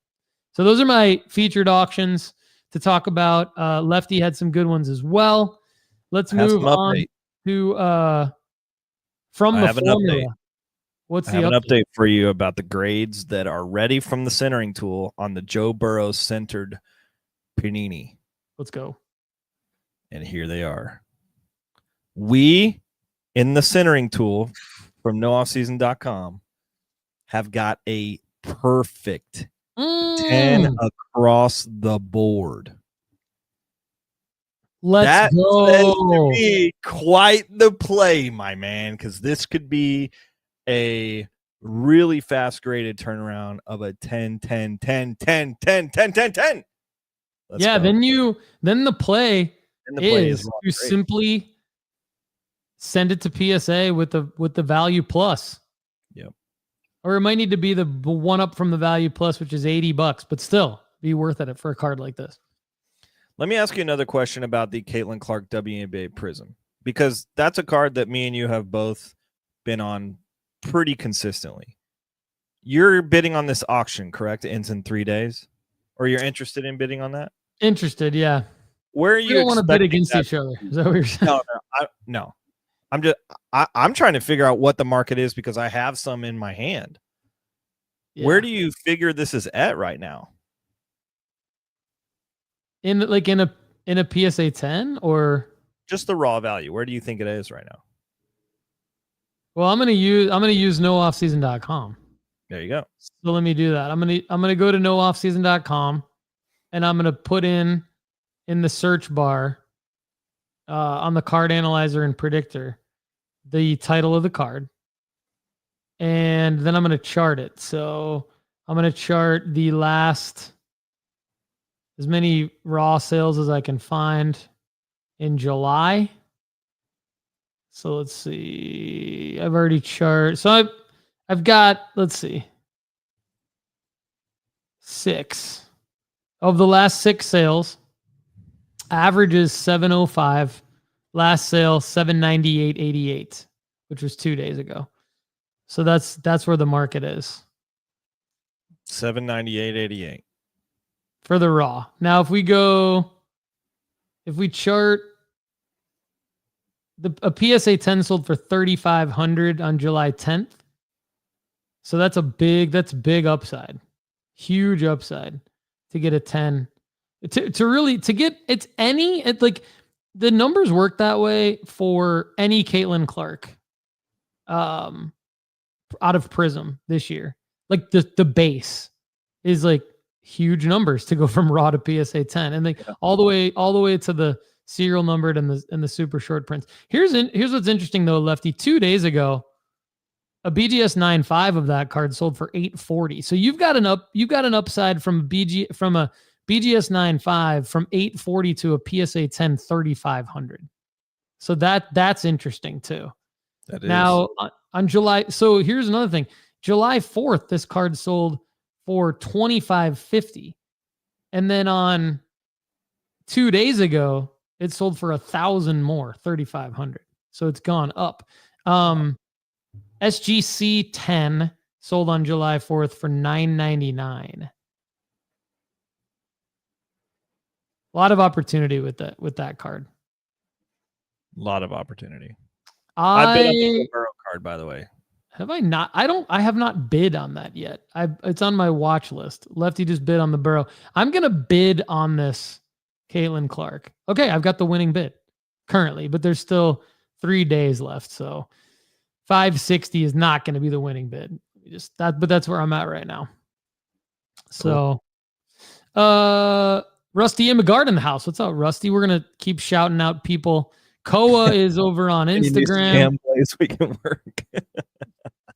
So those are my featured auctions to talk about. Lefty had some good ones as well. Let's move on to from the formula. What's the update? I have an update for you about the grades that are ready from the centering tool on the Joe Burrow centered Panini. Let's go. And here they are. We, in the centering tool from nooffseason.com, have got a perfect 10 across the board. Let's go. That says to me quite the play, my man, because this could be a really fast graded turnaround of a 10, 10, 10, 10, 10, 10, 10, 10. Let's go. Then the play is to simply send it to PSA with the value plus. Yep. Or it might need to be the one up from the value plus, which is $80, but still be worth it for a card like this. Let me ask you another question about the Caitlin Clark WNBA Prism, because that's a card that me and you have both been on pretty consistently. You're bidding on this auction, correct? It ends in 3 days, or you're interested in bidding on that? Interested, yeah. Where are you? We don't want to bid against each other. Is that what you're saying? No. I'm trying to figure out what the market is because I have some in my hand. Yeah. Where do you figure this is at right now? In a PSA 10 or just the raw value? Where do you think it is right now? Well, I'm gonna use nooffseason.com. There you go. So let me do that. I'm gonna go to nooffseason.com and I'm gonna put in the search bar on the card analyzer and predictor the title of the card, and then I'm gonna chart it. So I'm gonna chart the last as many raw sales as I can find in July. So let's see. I've already charted. So I've got, let's see, 6 of the last 6 sales. Average is 705. Last sale 798.88, which was 2 days ago. So that's where the market is. 798.88 for the raw. Now, if we chart a PSA 10 sold for 3,500 on July 10th. So that's big upside, huge upside to get a 10 to get like the numbers work that way for any Caitlin Clark, out of Prism this year. Like the base is like huge numbers to go from raw to PSA 10 and like all the way to the serial numbered and the super short prints. Here's what's interesting though, Lefty. 2 days ago, a BGS 9.5 of that card sold for $840. So you've got an upside from a BGS 9.5 from $840 to a PSA 10 $3,500. So that's interesting too. That is. Now on July, so here's another thing. July 4th, this card sold for $2,550. And then on 2 days ago, it sold for $1,000 more, $3,500. So it's gone up. SGC 10 sold on July 4th for $999. A lot of opportunity with that card. A lot of opportunity. I bid on the Burrow card, by the way. Have I not? I have not bid on that yet. It's on my watch list. Lefty just bid on the Burrow. I'm going to bid on this Caitlin Clark. Okay, I've got the winning bid currently, but there's still 3 days left. So 560 is not going to be the winning bid. But that's where I'm at right now. Cool. So, Rusty Imagard in the house. What's up, Rusty? We're going to keep shouting out people. Koa is over on Instagram. Place we can work.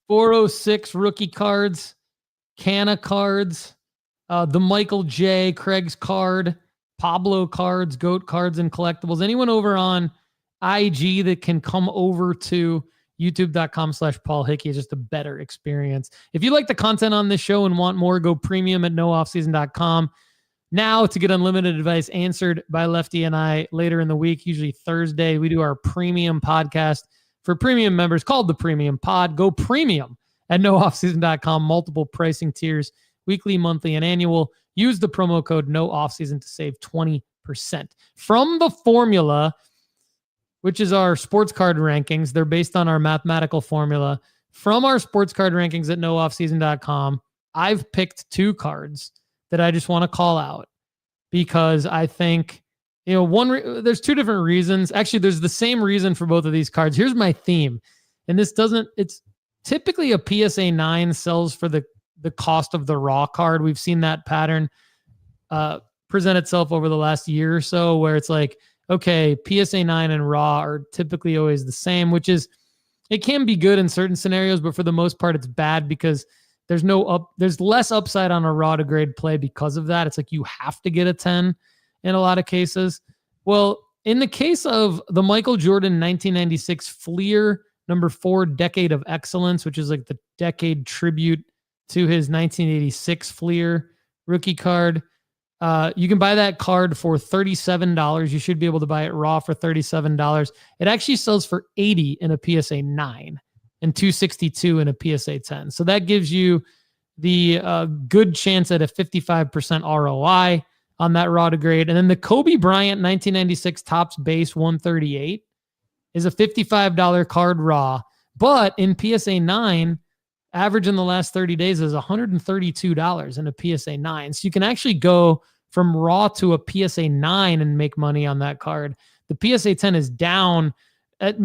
406 rookie cards, Canna cards, the Michael J, Craig's card, Pablo cards, Goat cards, and collectibles. Anyone over on IG that can come over to youtube.com/Paul Hickey is just a better experience. If you like the content on this show and want more, go premium at nooffseason.com. Now to get unlimited advice answered by Lefty and I later in the week, usually Thursday, we do our premium podcast for premium members called the Premium Pod. Go premium at nooffseason.com. Multiple pricing tiers, weekly, monthly, and annual. Use the promo code NOOFFSEASON to save 20%. From the formula, which is our sports card rankings, they're based on our mathematical formula. From our sports card rankings at nooffseason.com, I've picked 2 cards that I just want to call out because I think, there's 2 different reasons. Actually, there's the same reason for both of these cards. Here's my theme. And it's typically a PSA 9 sells for the cost of the raw card. We've seen that pattern present itself over the last year or so where it's like, okay, PSA 9 and raw are typically always the same, which is, it can be good in certain scenarios, but for the most part, it's bad because there's less upside on a raw to grade play because of that. It's like you have to get a 10 in a lot of cases. Well, in the case of the Michael Jordan 1996 Fleer number 4 Decade of Excellence, which is like the decade tribute to his 1986 Fleer rookie card, you can buy that card for $37. You should be able to buy it raw for $37. It actually sells for $80 in a PSA 9 and $262 in a PSA 10. So that gives you the good chance at a 55% ROI on that raw to grade. And then the Kobe Bryant 1996 Topps Base 138 is a $55 card raw, but in PSA 9, average in the last 30 days is $132 in a PSA 9. So you can actually go from raw to a PSA 9 and make money on that card. The PSA 10 is down. It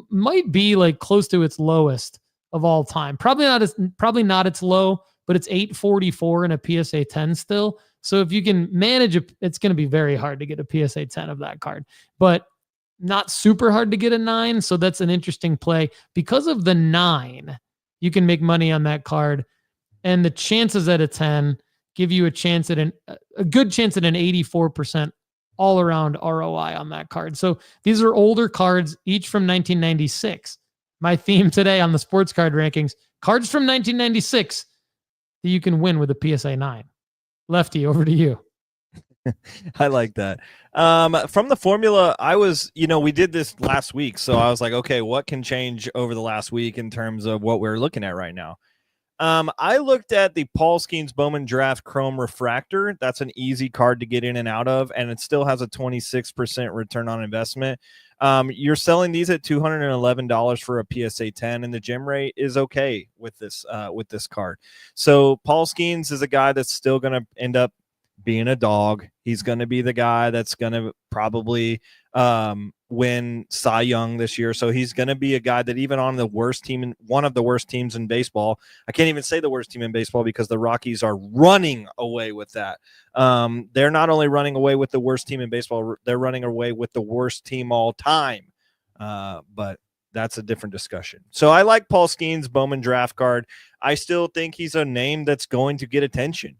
might be like close to its lowest of all time. Probably not its low, but it's $844 in a PSA 10 still. So if you can manage it, it's going to be very hard to get a PSA 10 of that card, but not super hard to get a 9. So that's an interesting play. Because of the 9, you can make money on that card. And the chances at a 10 give you a good chance at an 84% all around ROI on that card. So these are older cards, each from 1996. My theme today on the sports card rankings, cards from 1996 that you can win with a PSA 9. Lefty, over to you. I like that. From the formula, we did this last week. So I was like, okay, what can change over the last week in terms of what we're looking at right now? I looked at the Paul Skeens Bowman Draft Chrome Refractor. That's an easy card to get in and out of, and it still has a 26% return on investment. You're selling these at $211 for a PSA 10, and the gem rate is okay with this card. So Paul Skeens is a guy that's still going to end up being a dog. He's going to be the guy that's going to probably win Cy Young this year. So he's going to be a guy that even on the worst team, one of the worst teams in baseball, I can't even say the worst team in baseball because the Rockies are running away with that. They're not only running away with the worst team in baseball, they're running away with the worst team all time. But that's a different discussion. So I like Paul Skeens Bowman draft card. I still think he's a name that's going to get attention.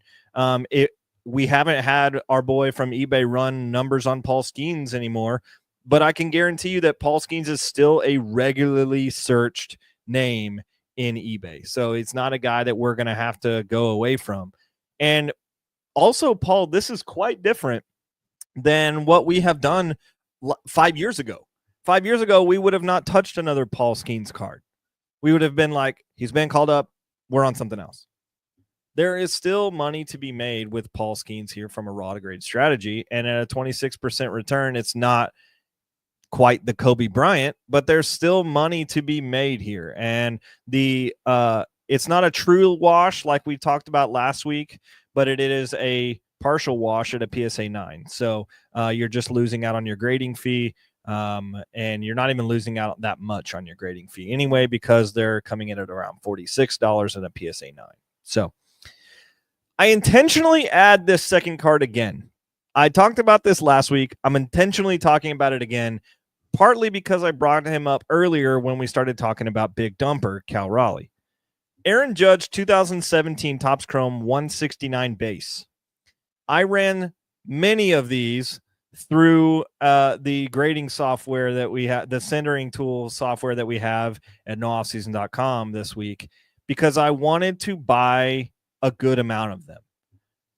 We haven't had our boy from eBay run numbers on Paul Skeens anymore, but I can guarantee you that Paul Skeens is still a regularly searched name in eBay. So it's not a guy that we're going to have to go away from. And also, Paul, this is quite different than what we have done 5 years ago. 5 years ago, we would have not touched another Paul Skeens card. We would have been like, he's been called up, we're on something else. There is still money to be made with Paul Skeens here from a raw to grade strategy. And at a 26% return, it's not quite the Kobe Bryant, but there's still money to be made here. And it's not a true wash like we talked about last week, but it is a partial wash at a PSA 9. So you're just losing out on your grading fee. And you're not even losing out that much on your grading fee anyway, because they're coming in at around $46 at a PSA 9. So I intentionally add this second card again. I talked about this last week. I'm intentionally talking about it again, partly because I brought him up earlier when we started talking about Big Dumper, Cal Raleigh. Aaron Judge, 2017 Topps Chrome 169 base. I ran many of these through the grading software that we have, the centering tool software that we have at nooffseason.com this week, because I wanted to buy a good amount of them.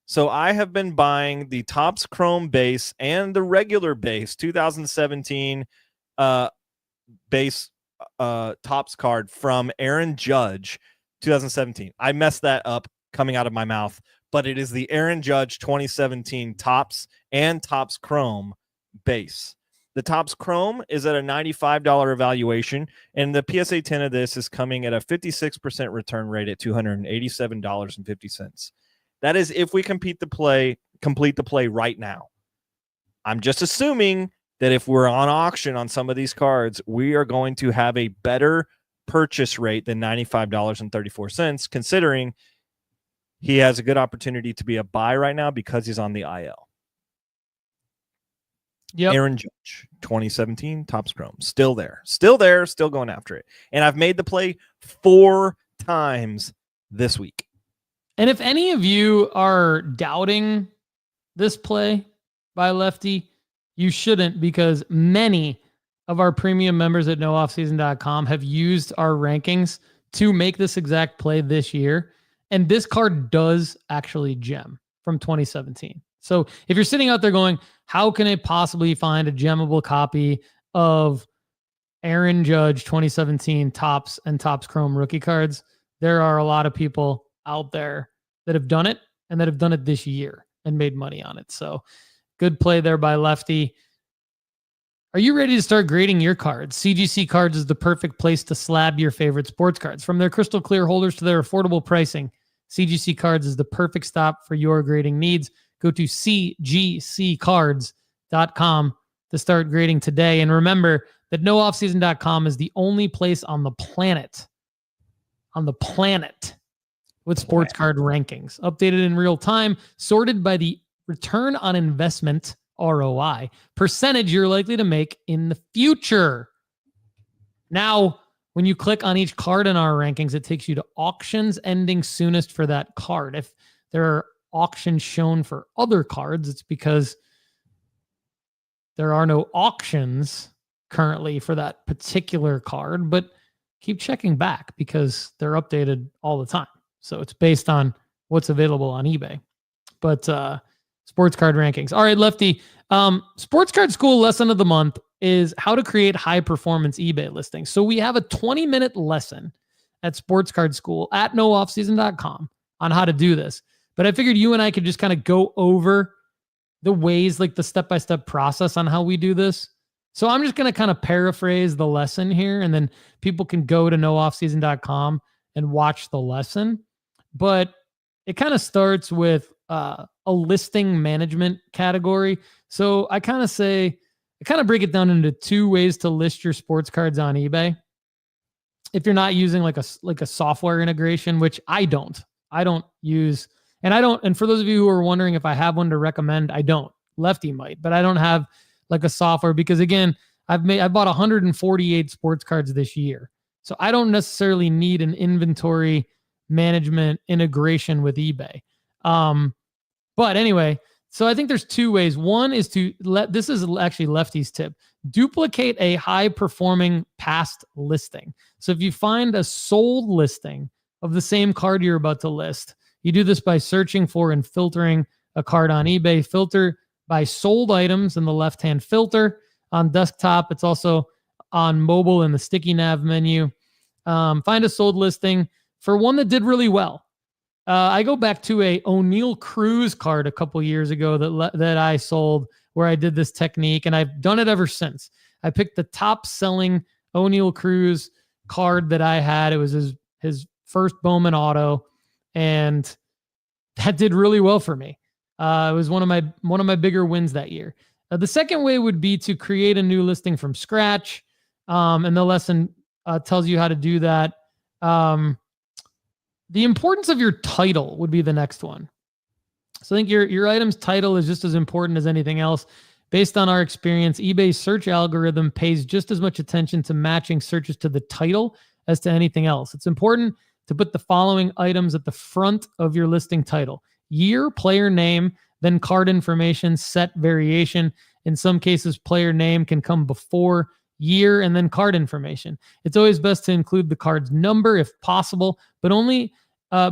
So I have been buying the Topps Chrome base and the regular base 2017 base Topps card from Aaron Judge 2017. I messed that up coming out of my mouth, but it is the Aaron Judge 2017 Topps and Topps Chrome base. The Topps Chrome is at a $95 evaluation, and the PSA 10 of this is coming at a 56% return rate at $287.50. That is if we complete the play right now. I'm just assuming that if we're on auction on some of these cards, we are going to have a better purchase rate than $95.34, considering he has a good opportunity to be a buy right now because he's on the IL. Yep. Aaron Judge, 2017 Topps Chrome, still there, still going after it. And I've made the play 4 times this week. And if any of you are doubting this play by Lefty, you shouldn't, because many of our premium members at nooffseason.com have used our rankings to make this exact play this year. And this card does actually gem from 2017. So if you're sitting out there going, how can I possibly find a gemmable copy of Aaron Judge 2017 Topps and Topps Chrome rookie cards? There are a lot of people out there that have done it and that have done it this year and made money on it. So good play there by Lefty. Are you ready to start grading your cards? CGC Cards is the perfect place to slab your favorite sports cards. From their crystal clear holders to their affordable pricing, CGC Cards is the perfect stop for your grading needs. Go to cgccards.com to start grading today. And remember that nooffseason.com is the only place on the planet with sports card rankings, updated in real time, sorted by the return on investment, ROI, percentage you're likely to make in the future. Now, when you click on each card in our rankings, it takes you to auctions ending soonest for that card. If there are auctions shown for other cards, it's because there are no auctions currently for that particular card, but keep checking back because they're updated all the time. So it's based on what's available on eBay. But sports card rankings. All right, Lefty. Sports Card School lesson of the month is how to create high performance eBay listings. So we have a 20-minute lesson at Sports Card School at nooffseason.com on how to do this. But I figured you and I could just kind of go over the ways, like the step-by-step process on how we do this. So I'm just going to kind of paraphrase the lesson here, and then people can go to nooffseason.com and watch the lesson. But it kind of starts with a listing management category. So I kind of break it down into two ways to list your sports cards on eBay. If you're not using like a software integration, which I don't use, and for those of you who are wondering if I have one to recommend, I don't. Lefty might, but I don't have like a software because, again, I bought 148 sports cards this year. So I don't necessarily need an inventory management integration with eBay. But anyway, so I think there's two ways. One is this is actually Lefty's tip, duplicate a high performing past listing. So if you find a sold listing of the same card you're about to list, you do this by searching for and filtering a card on eBay. Filter by sold items in the left-hand filter. On desktop, it's also on mobile in the sticky nav menu. Find a sold listing for one that did really well. I go back to a O'Neal Cruz card a couple years ago that I sold where I did this technique, and I've done it ever since. I picked the top-selling O'Neal Cruz card that I had. It was his first Bowman auto, and that did really well for me. It was one of my bigger wins that year. The second way would be to create a new listing from scratch, and the lesson tells you how to do that. The importance of your title would be the next one. So I think your item's title is just as important as anything else. Based on our experience, eBay's search algorithm pays just as much attention to matching searches to the title as to anything else. It's important to put the following items at the front of your listing title: year, player name, then card information, set, variation. In some cases, player name can come before year and then card information. It's always best to include the card's number if possible, but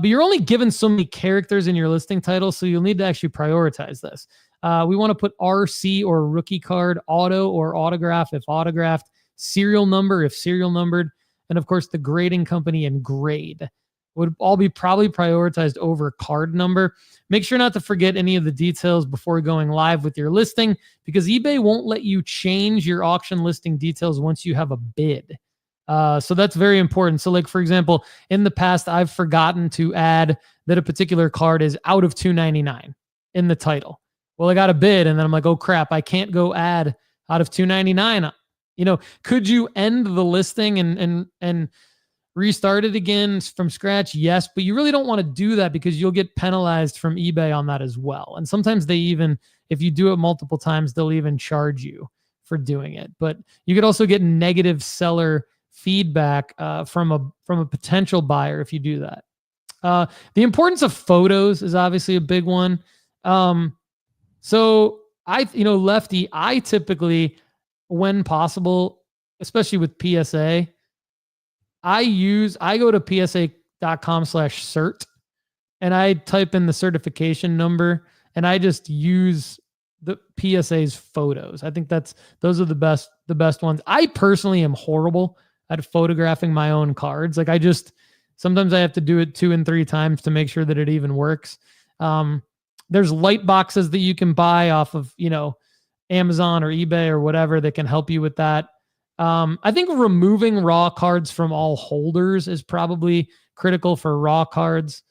you're only given so many characters in your listing title, so you'll need to actually prioritize this. We want to put RC or rookie card, auto or autograph if autographed, serial number if serial numbered, and of course the grading company and grade would all be probably prioritized over card number. Make sure not to forget any of the details before going live with your listing, because eBay won't let you change your auction listing details once you have a bid. So that's very important. So like, for example, in the past, I've forgotten to add that a particular card is out of $299 in the title. Well, I got a bid and then I'm like, oh crap, I can't go add out of $299. Could you end the listing and restart it again from scratch? Yes, but you really don't want to do that because you'll get penalized from eBay on that as well. And sometimes if you do it multiple times, they'll even charge you for doing it. But you could also get negative seller feedback from a potential buyer if you do that. The importance of photos is obviously a big one. So Lefty, I typically, when possible, especially with PSA, I go to psa.com/cert and I type in the certification number and I just use the PSA's photos. I think those are the best ones. I personally am horrible at photographing my own cards. Like sometimes I have to do it 2 and 3 times to make sure that it even works. There's light boxes that you can buy off of, Amazon or eBay or whatever that can help you with that. I think removing raw cards from all holders is probably critical for raw cards.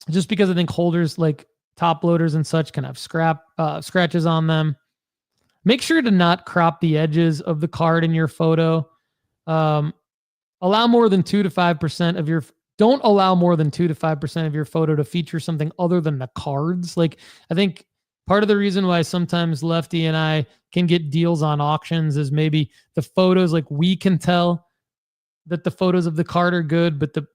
Just because I think holders like top loaders and such can have scratches on them. Make sure to not crop the edges of the card in your photo. Don't allow more than 2 to 5% of your photo to feature something other than the cards. Like, I think part of the reason why sometimes Lefty and I can get deals on auctions is maybe the photos, like we can tell that the photos of the card are good, but the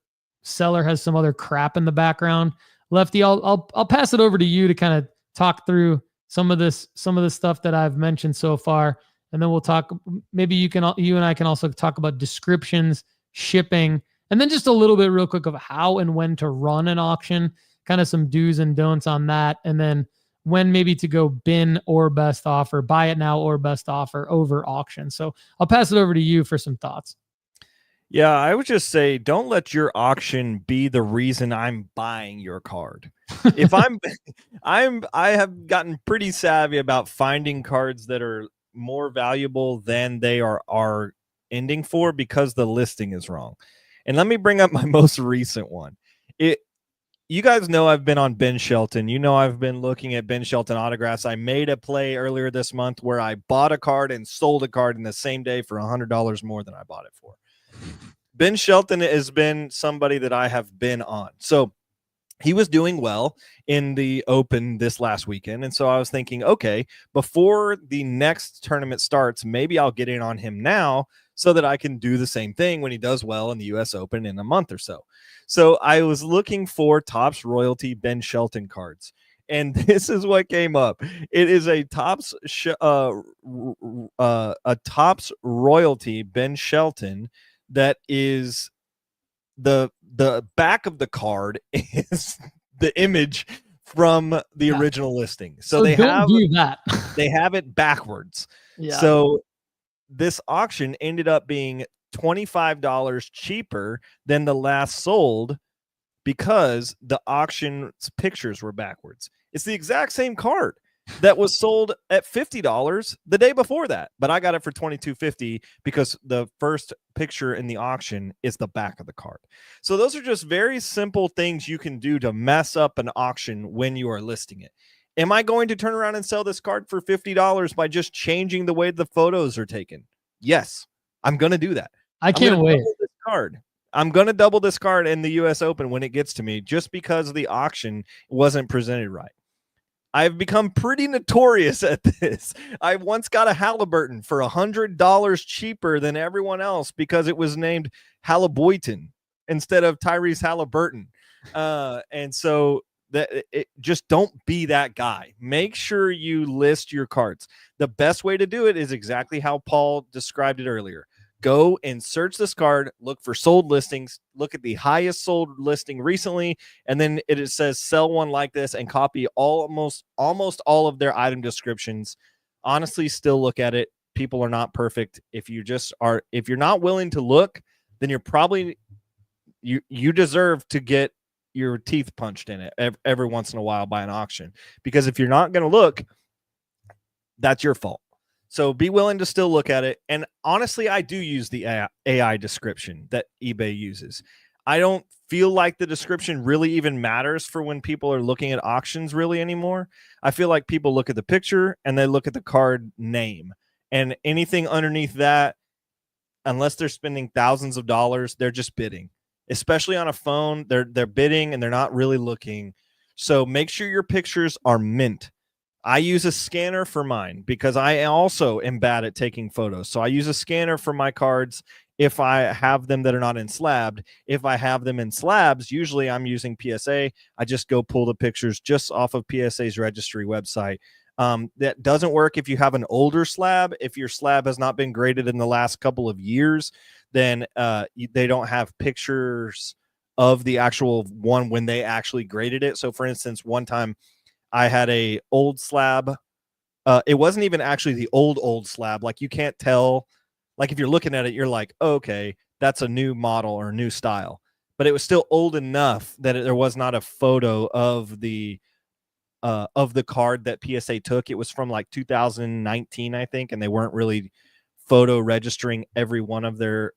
seller has some other crap in the background. Lefty, I'll pass it over to you to kind of talk through some of the stuff that I've mentioned so far, and then we'll talk. Maybe you and I can also talk about descriptions, shipping, and then just a little bit real quick of how and when to run an auction, kind of some do's and don'ts on that, and then when maybe to go bin or best offer, buy it now or best offer over auction. So I'll pass it over to you for some thoughts. Yeah, I would just say don't let your auction be the reason I'm buying your card. If I have gotten pretty savvy about finding cards that are more valuable than they are ending for because the listing is wrong. And let me bring up my most recent one. You guys know I've been on Ben Shelton. You know I've been looking at Ben Shelton autographs. I made a play earlier this month where I bought a card and sold a card in the same day for $100 more than I bought it for. Ben Shelton has been somebody that I have been on. So he was doing well in the Open this last weekend. And so I was thinking, okay, before the next tournament starts, maybe I'll get in on him now so that I can do the same thing when he does well in the U.S. Open in a month or so. So I was looking for Topps Royalty Ben Shelton cards. And this is what came up. It is a Topps Royalty Ben Shelton that is the back of the card is the image from the original listing. So they don't do that. They have it backwards. Yeah. So this auction ended up being $25 cheaper than the last sold because the auction's pictures were backwards. It's the exact same card that was sold at $50 the day before that, but I got it for $22.50 because the first picture in the auction is the back of the card. So those are just very simple things you can do to mess up an auction when you are listing it. Am I going to turn around and sell this card for $50 by just changing the way the photos are taken? Yes, I'm going to do that. I can't wait. I'm going to double this card in the U.S. Open when it gets to me just because the auction wasn't presented right. I've become pretty notorious at this. I once got a Halliburton for $100 cheaper than everyone else because it was named Halliboyton instead of Tyrese Halliburton. And so just don't be that guy. Make sure you list your cards. The best way to do it is exactly how Paul described it earlier. Go and search this card, look for sold listings, look at the highest sold listing recently, and then it says sell one like this and copy almost all of their item descriptions. Honestly, still look at it. People are not perfect. If you're not willing to look, then you're probably you deserve to get your teeth punched in it every once in a while by an auction, because if you're not going to look, that's your fault. So be willing to still look at it. And honestly, I do use the AI description that eBay uses. I don't feel like the description really even matters for when people are looking at auctions really anymore. I feel like people look at the picture and they look at the card name, and anything underneath that, unless they're spending thousands of dollars, they're just bidding. Especially on a phone, they're bidding and they're not really looking. So make sure your pictures are mint. I use a scanner for mine because I also am bad at taking photos. So I use a scanner for my cards if I have them that are not in slabbed. If I have them in slabs, usually I'm using PSA. I just go pull the pictures just off of PSA's registry website. That doesn't work if you have an older slab. If your slab has not been graded in the last couple of years, then they don't have pictures of the actual one when they actually graded it. So for instance, one time I had a old slab. It wasn't even actually the old slab. Like you can't tell, like if you're looking at it, you're like, oh, okay, that's a new model or a new style, but it was still old enough that there was not a photo of the card that PSA took. It was from like 2019, I think. And they weren't really photo registering every one of their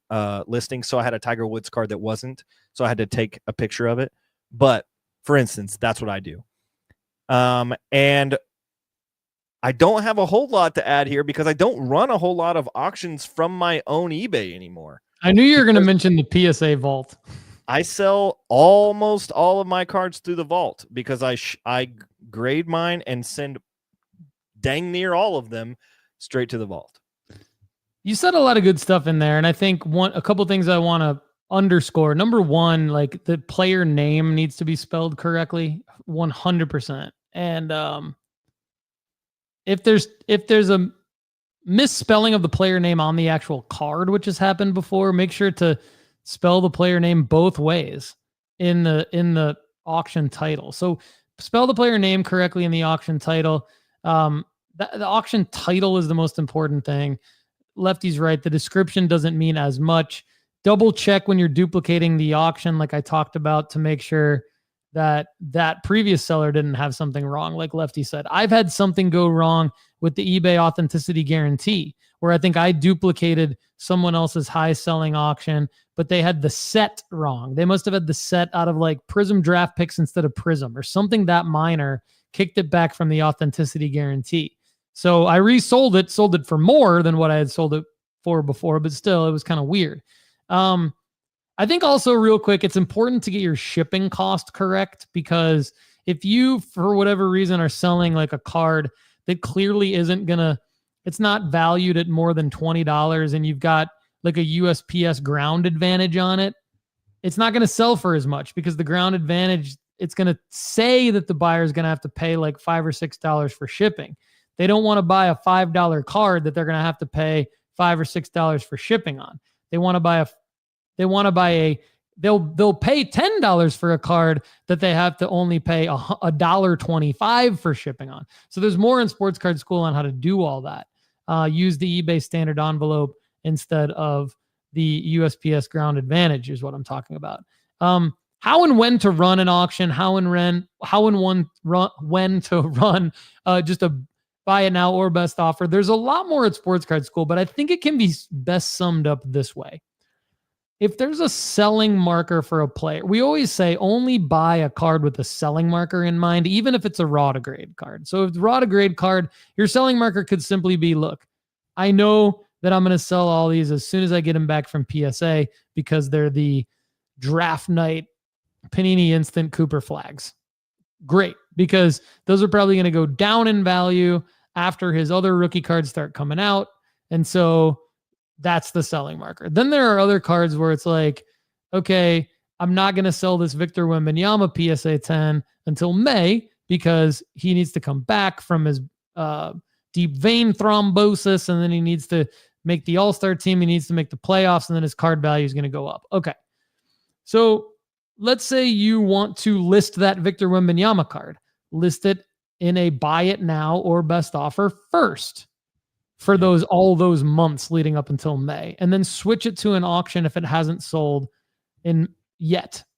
listings. So I had a Tiger Woods card that wasn't, so I had to take a picture of it. But for instance, that's what I do. And I don't have a whole lot to add here because I don't run a whole lot of auctions from my own eBay anymore. I knew you were going to mention the PSA vault. I sell almost all of my cards through the vault because I grade mine and send dang near all of them straight to the vault. You said a lot of good stuff in there, and I think a couple things I want to underscore. Number one, like the player name needs to be spelled correctly, 100%. And if there's a misspelling of the player name on the actual card, which has happened before, make sure to spell the player name both ways in the auction title. So spell the player name correctly in the auction title. The auction title is the most important thing. Lefty's right. The description doesn't mean as much. Double check when you're duplicating the auction, like I talked about, to make sure that previous seller didn't have something wrong. Like Lefty said, I've had something go wrong with the eBay authenticity guarantee, where I think I duplicated someone else's high selling auction, but they had the set wrong. They must have had the set out of like Prism draft picks instead of Prism, or something that minor, kicked it back from the authenticity guarantee. So I resold it, sold it for more than what I had sold it for before, but still it was kind of weird. I think also real quick, it's important to get your shipping cost correct, because if you, for whatever reason, are selling like a card that clearly it's not valued at more than $20 and you've got like a USPS ground advantage on it, it's not going to sell for as much, because the ground advantage, it's going to say that the buyer is going to have to pay like $5 or $6 for shipping. They don't want to buy a $5 card that they're going to have to pay $5 or $6 for shipping on. They'll pay $10 for a card that they have to only pay $1.25 for shipping on. So there's more in Sports Card School on how to do all that. Use the eBay standard envelope instead of the USPS ground advantage is what I'm talking about. How and when to run an auction, when to run just a buy it now or best offer. There's a lot more at Sports Card School, but I think it can be best summed up this way. If there's a selling marker for a player, we always say only buy a card with a selling marker in mind, even if it's a raw to grade card. So if it's raw to grade card, your selling marker could simply be, look, I know that I'm going to sell all these as soon as I get them back from PSA, because they're the draft night Panini Instant Cooper flags. Great, because those are probably going to go down in value after his other rookie cards start coming out. And so that's the selling marker. Then there are other cards where it's like, okay, I'm not going to sell this Victor Wembanyama PSA 10 until May, because he needs to come back from his deep vein thrombosis, and then he needs to make the All-Star team. He needs to make the playoffs, and then his card value is going to go up. Okay. So let's say you want to list that Victor Wembanyama card. List it in a buy it now or best offer first for all those months leading up until May, and then switch it to an auction if it hasn't sold in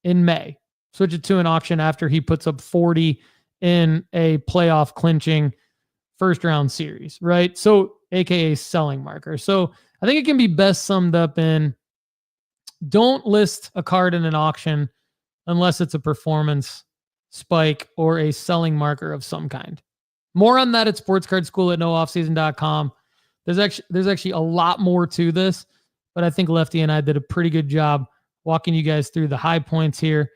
May. Switch it to an auction after he puts up 40 in a playoff clinching first round series, right? So AKA selling marker. So I think it can be best summed up in, don't list a card in an auction unless it's a performance spike or a selling marker of some kind. More on that at sportscardschool at nooffseason.com. There's actually a lot more to this, but I think Lefty and I did a pretty good job walking you guys through the high points here.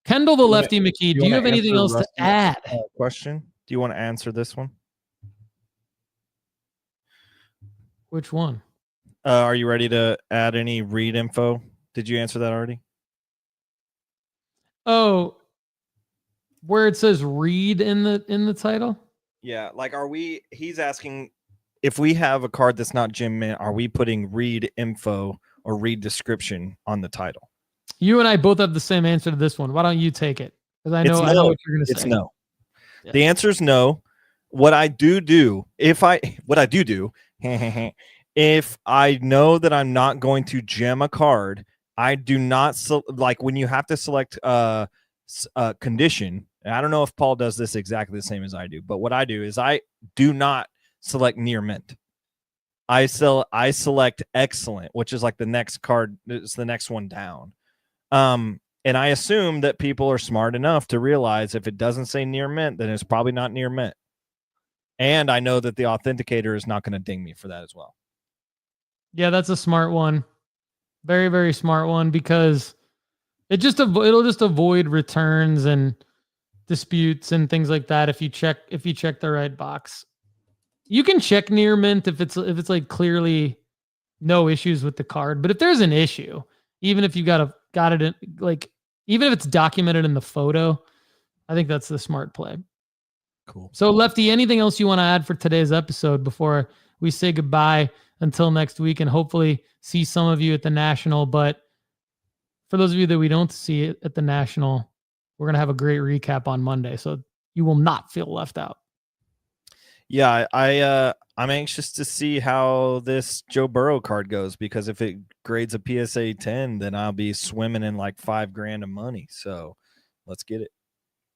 Kendall the Lefty McKee, do you have anything else to add? Question? Do you want to answer this one? Which one? Are you ready to add any read info? Did you answer that already? Oh, where it says read in the title? Yeah, like he's asking if we have a card that's not Gem Mint, are we putting read info or read description on the title? You and I both have the same answer to this one. Why don't you take it? Because I know what you're going to say. It's no. Yeah. The answer is no. What I do, if I know that I'm not going to gem a card, I do not like when you have to select condition. And I don't know if Paul does this exactly the same as I do, but what I do is I do not select near mint. I select excellent, which is like the next card. It's the next one down. And I assume that people are smart enough to realize if it doesn't say near mint, then it's probably not near mint. And I know that the authenticator is not going to ding me for that as well. Yeah, that's a smart one. Very, very smart one, because it'll just avoid returns and disputes and things like that if you check the right box. You can check near mint if it's like clearly no issues with the card, but if there's an issue, even if you got it in, like, even if it's documented in the photo, I think that's the smart play. Cool. So Lefty, anything else you want to add for today's episode before we say goodbye until next week and hopefully see some of you at the National? But for those of you that we don't see it at the National, we're going to have a great recap on Monday. So you will not feel left out. Yeah, I'm anxious to see how this Joe Burrow card goes, because if it grades a PSA 10, then I'll be swimming in like $5,000 of money. So let's get it.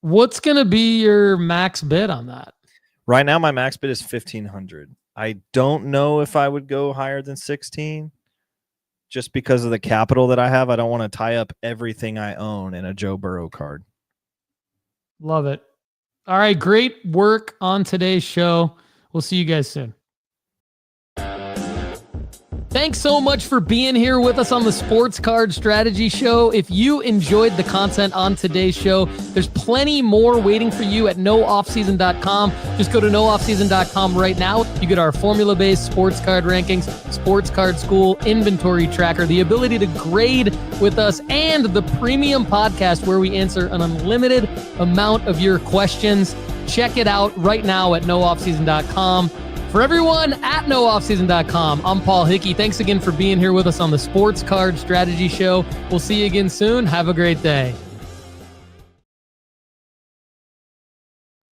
What's going to be your max bid on that? Right now, my max bid is 1,500. I don't know if I would go higher than 16, just because of the capital that I have. I don't want to tie up everything I own in a Joe Burrow card. Love it. All right, great work on today's show. We'll see you guys soon. Thanks so much for being here with us on the Sports Card Strategy Show. If you enjoyed the content on today's show, there's plenty more waiting for you at nooffseason.com. Just go to nooffseason.com right now. You get our formula-based sports card rankings, sports card school, inventory tracker, the ability to grade with us, and the premium podcast where we answer an unlimited amount of your questions. Check it out right now at nooffseason.com. For everyone at nooffseason.com, I'm Paul Hickey. Thanks again for being here with us on the Sports Card Strategy Show. We'll see you again soon. Have a great day.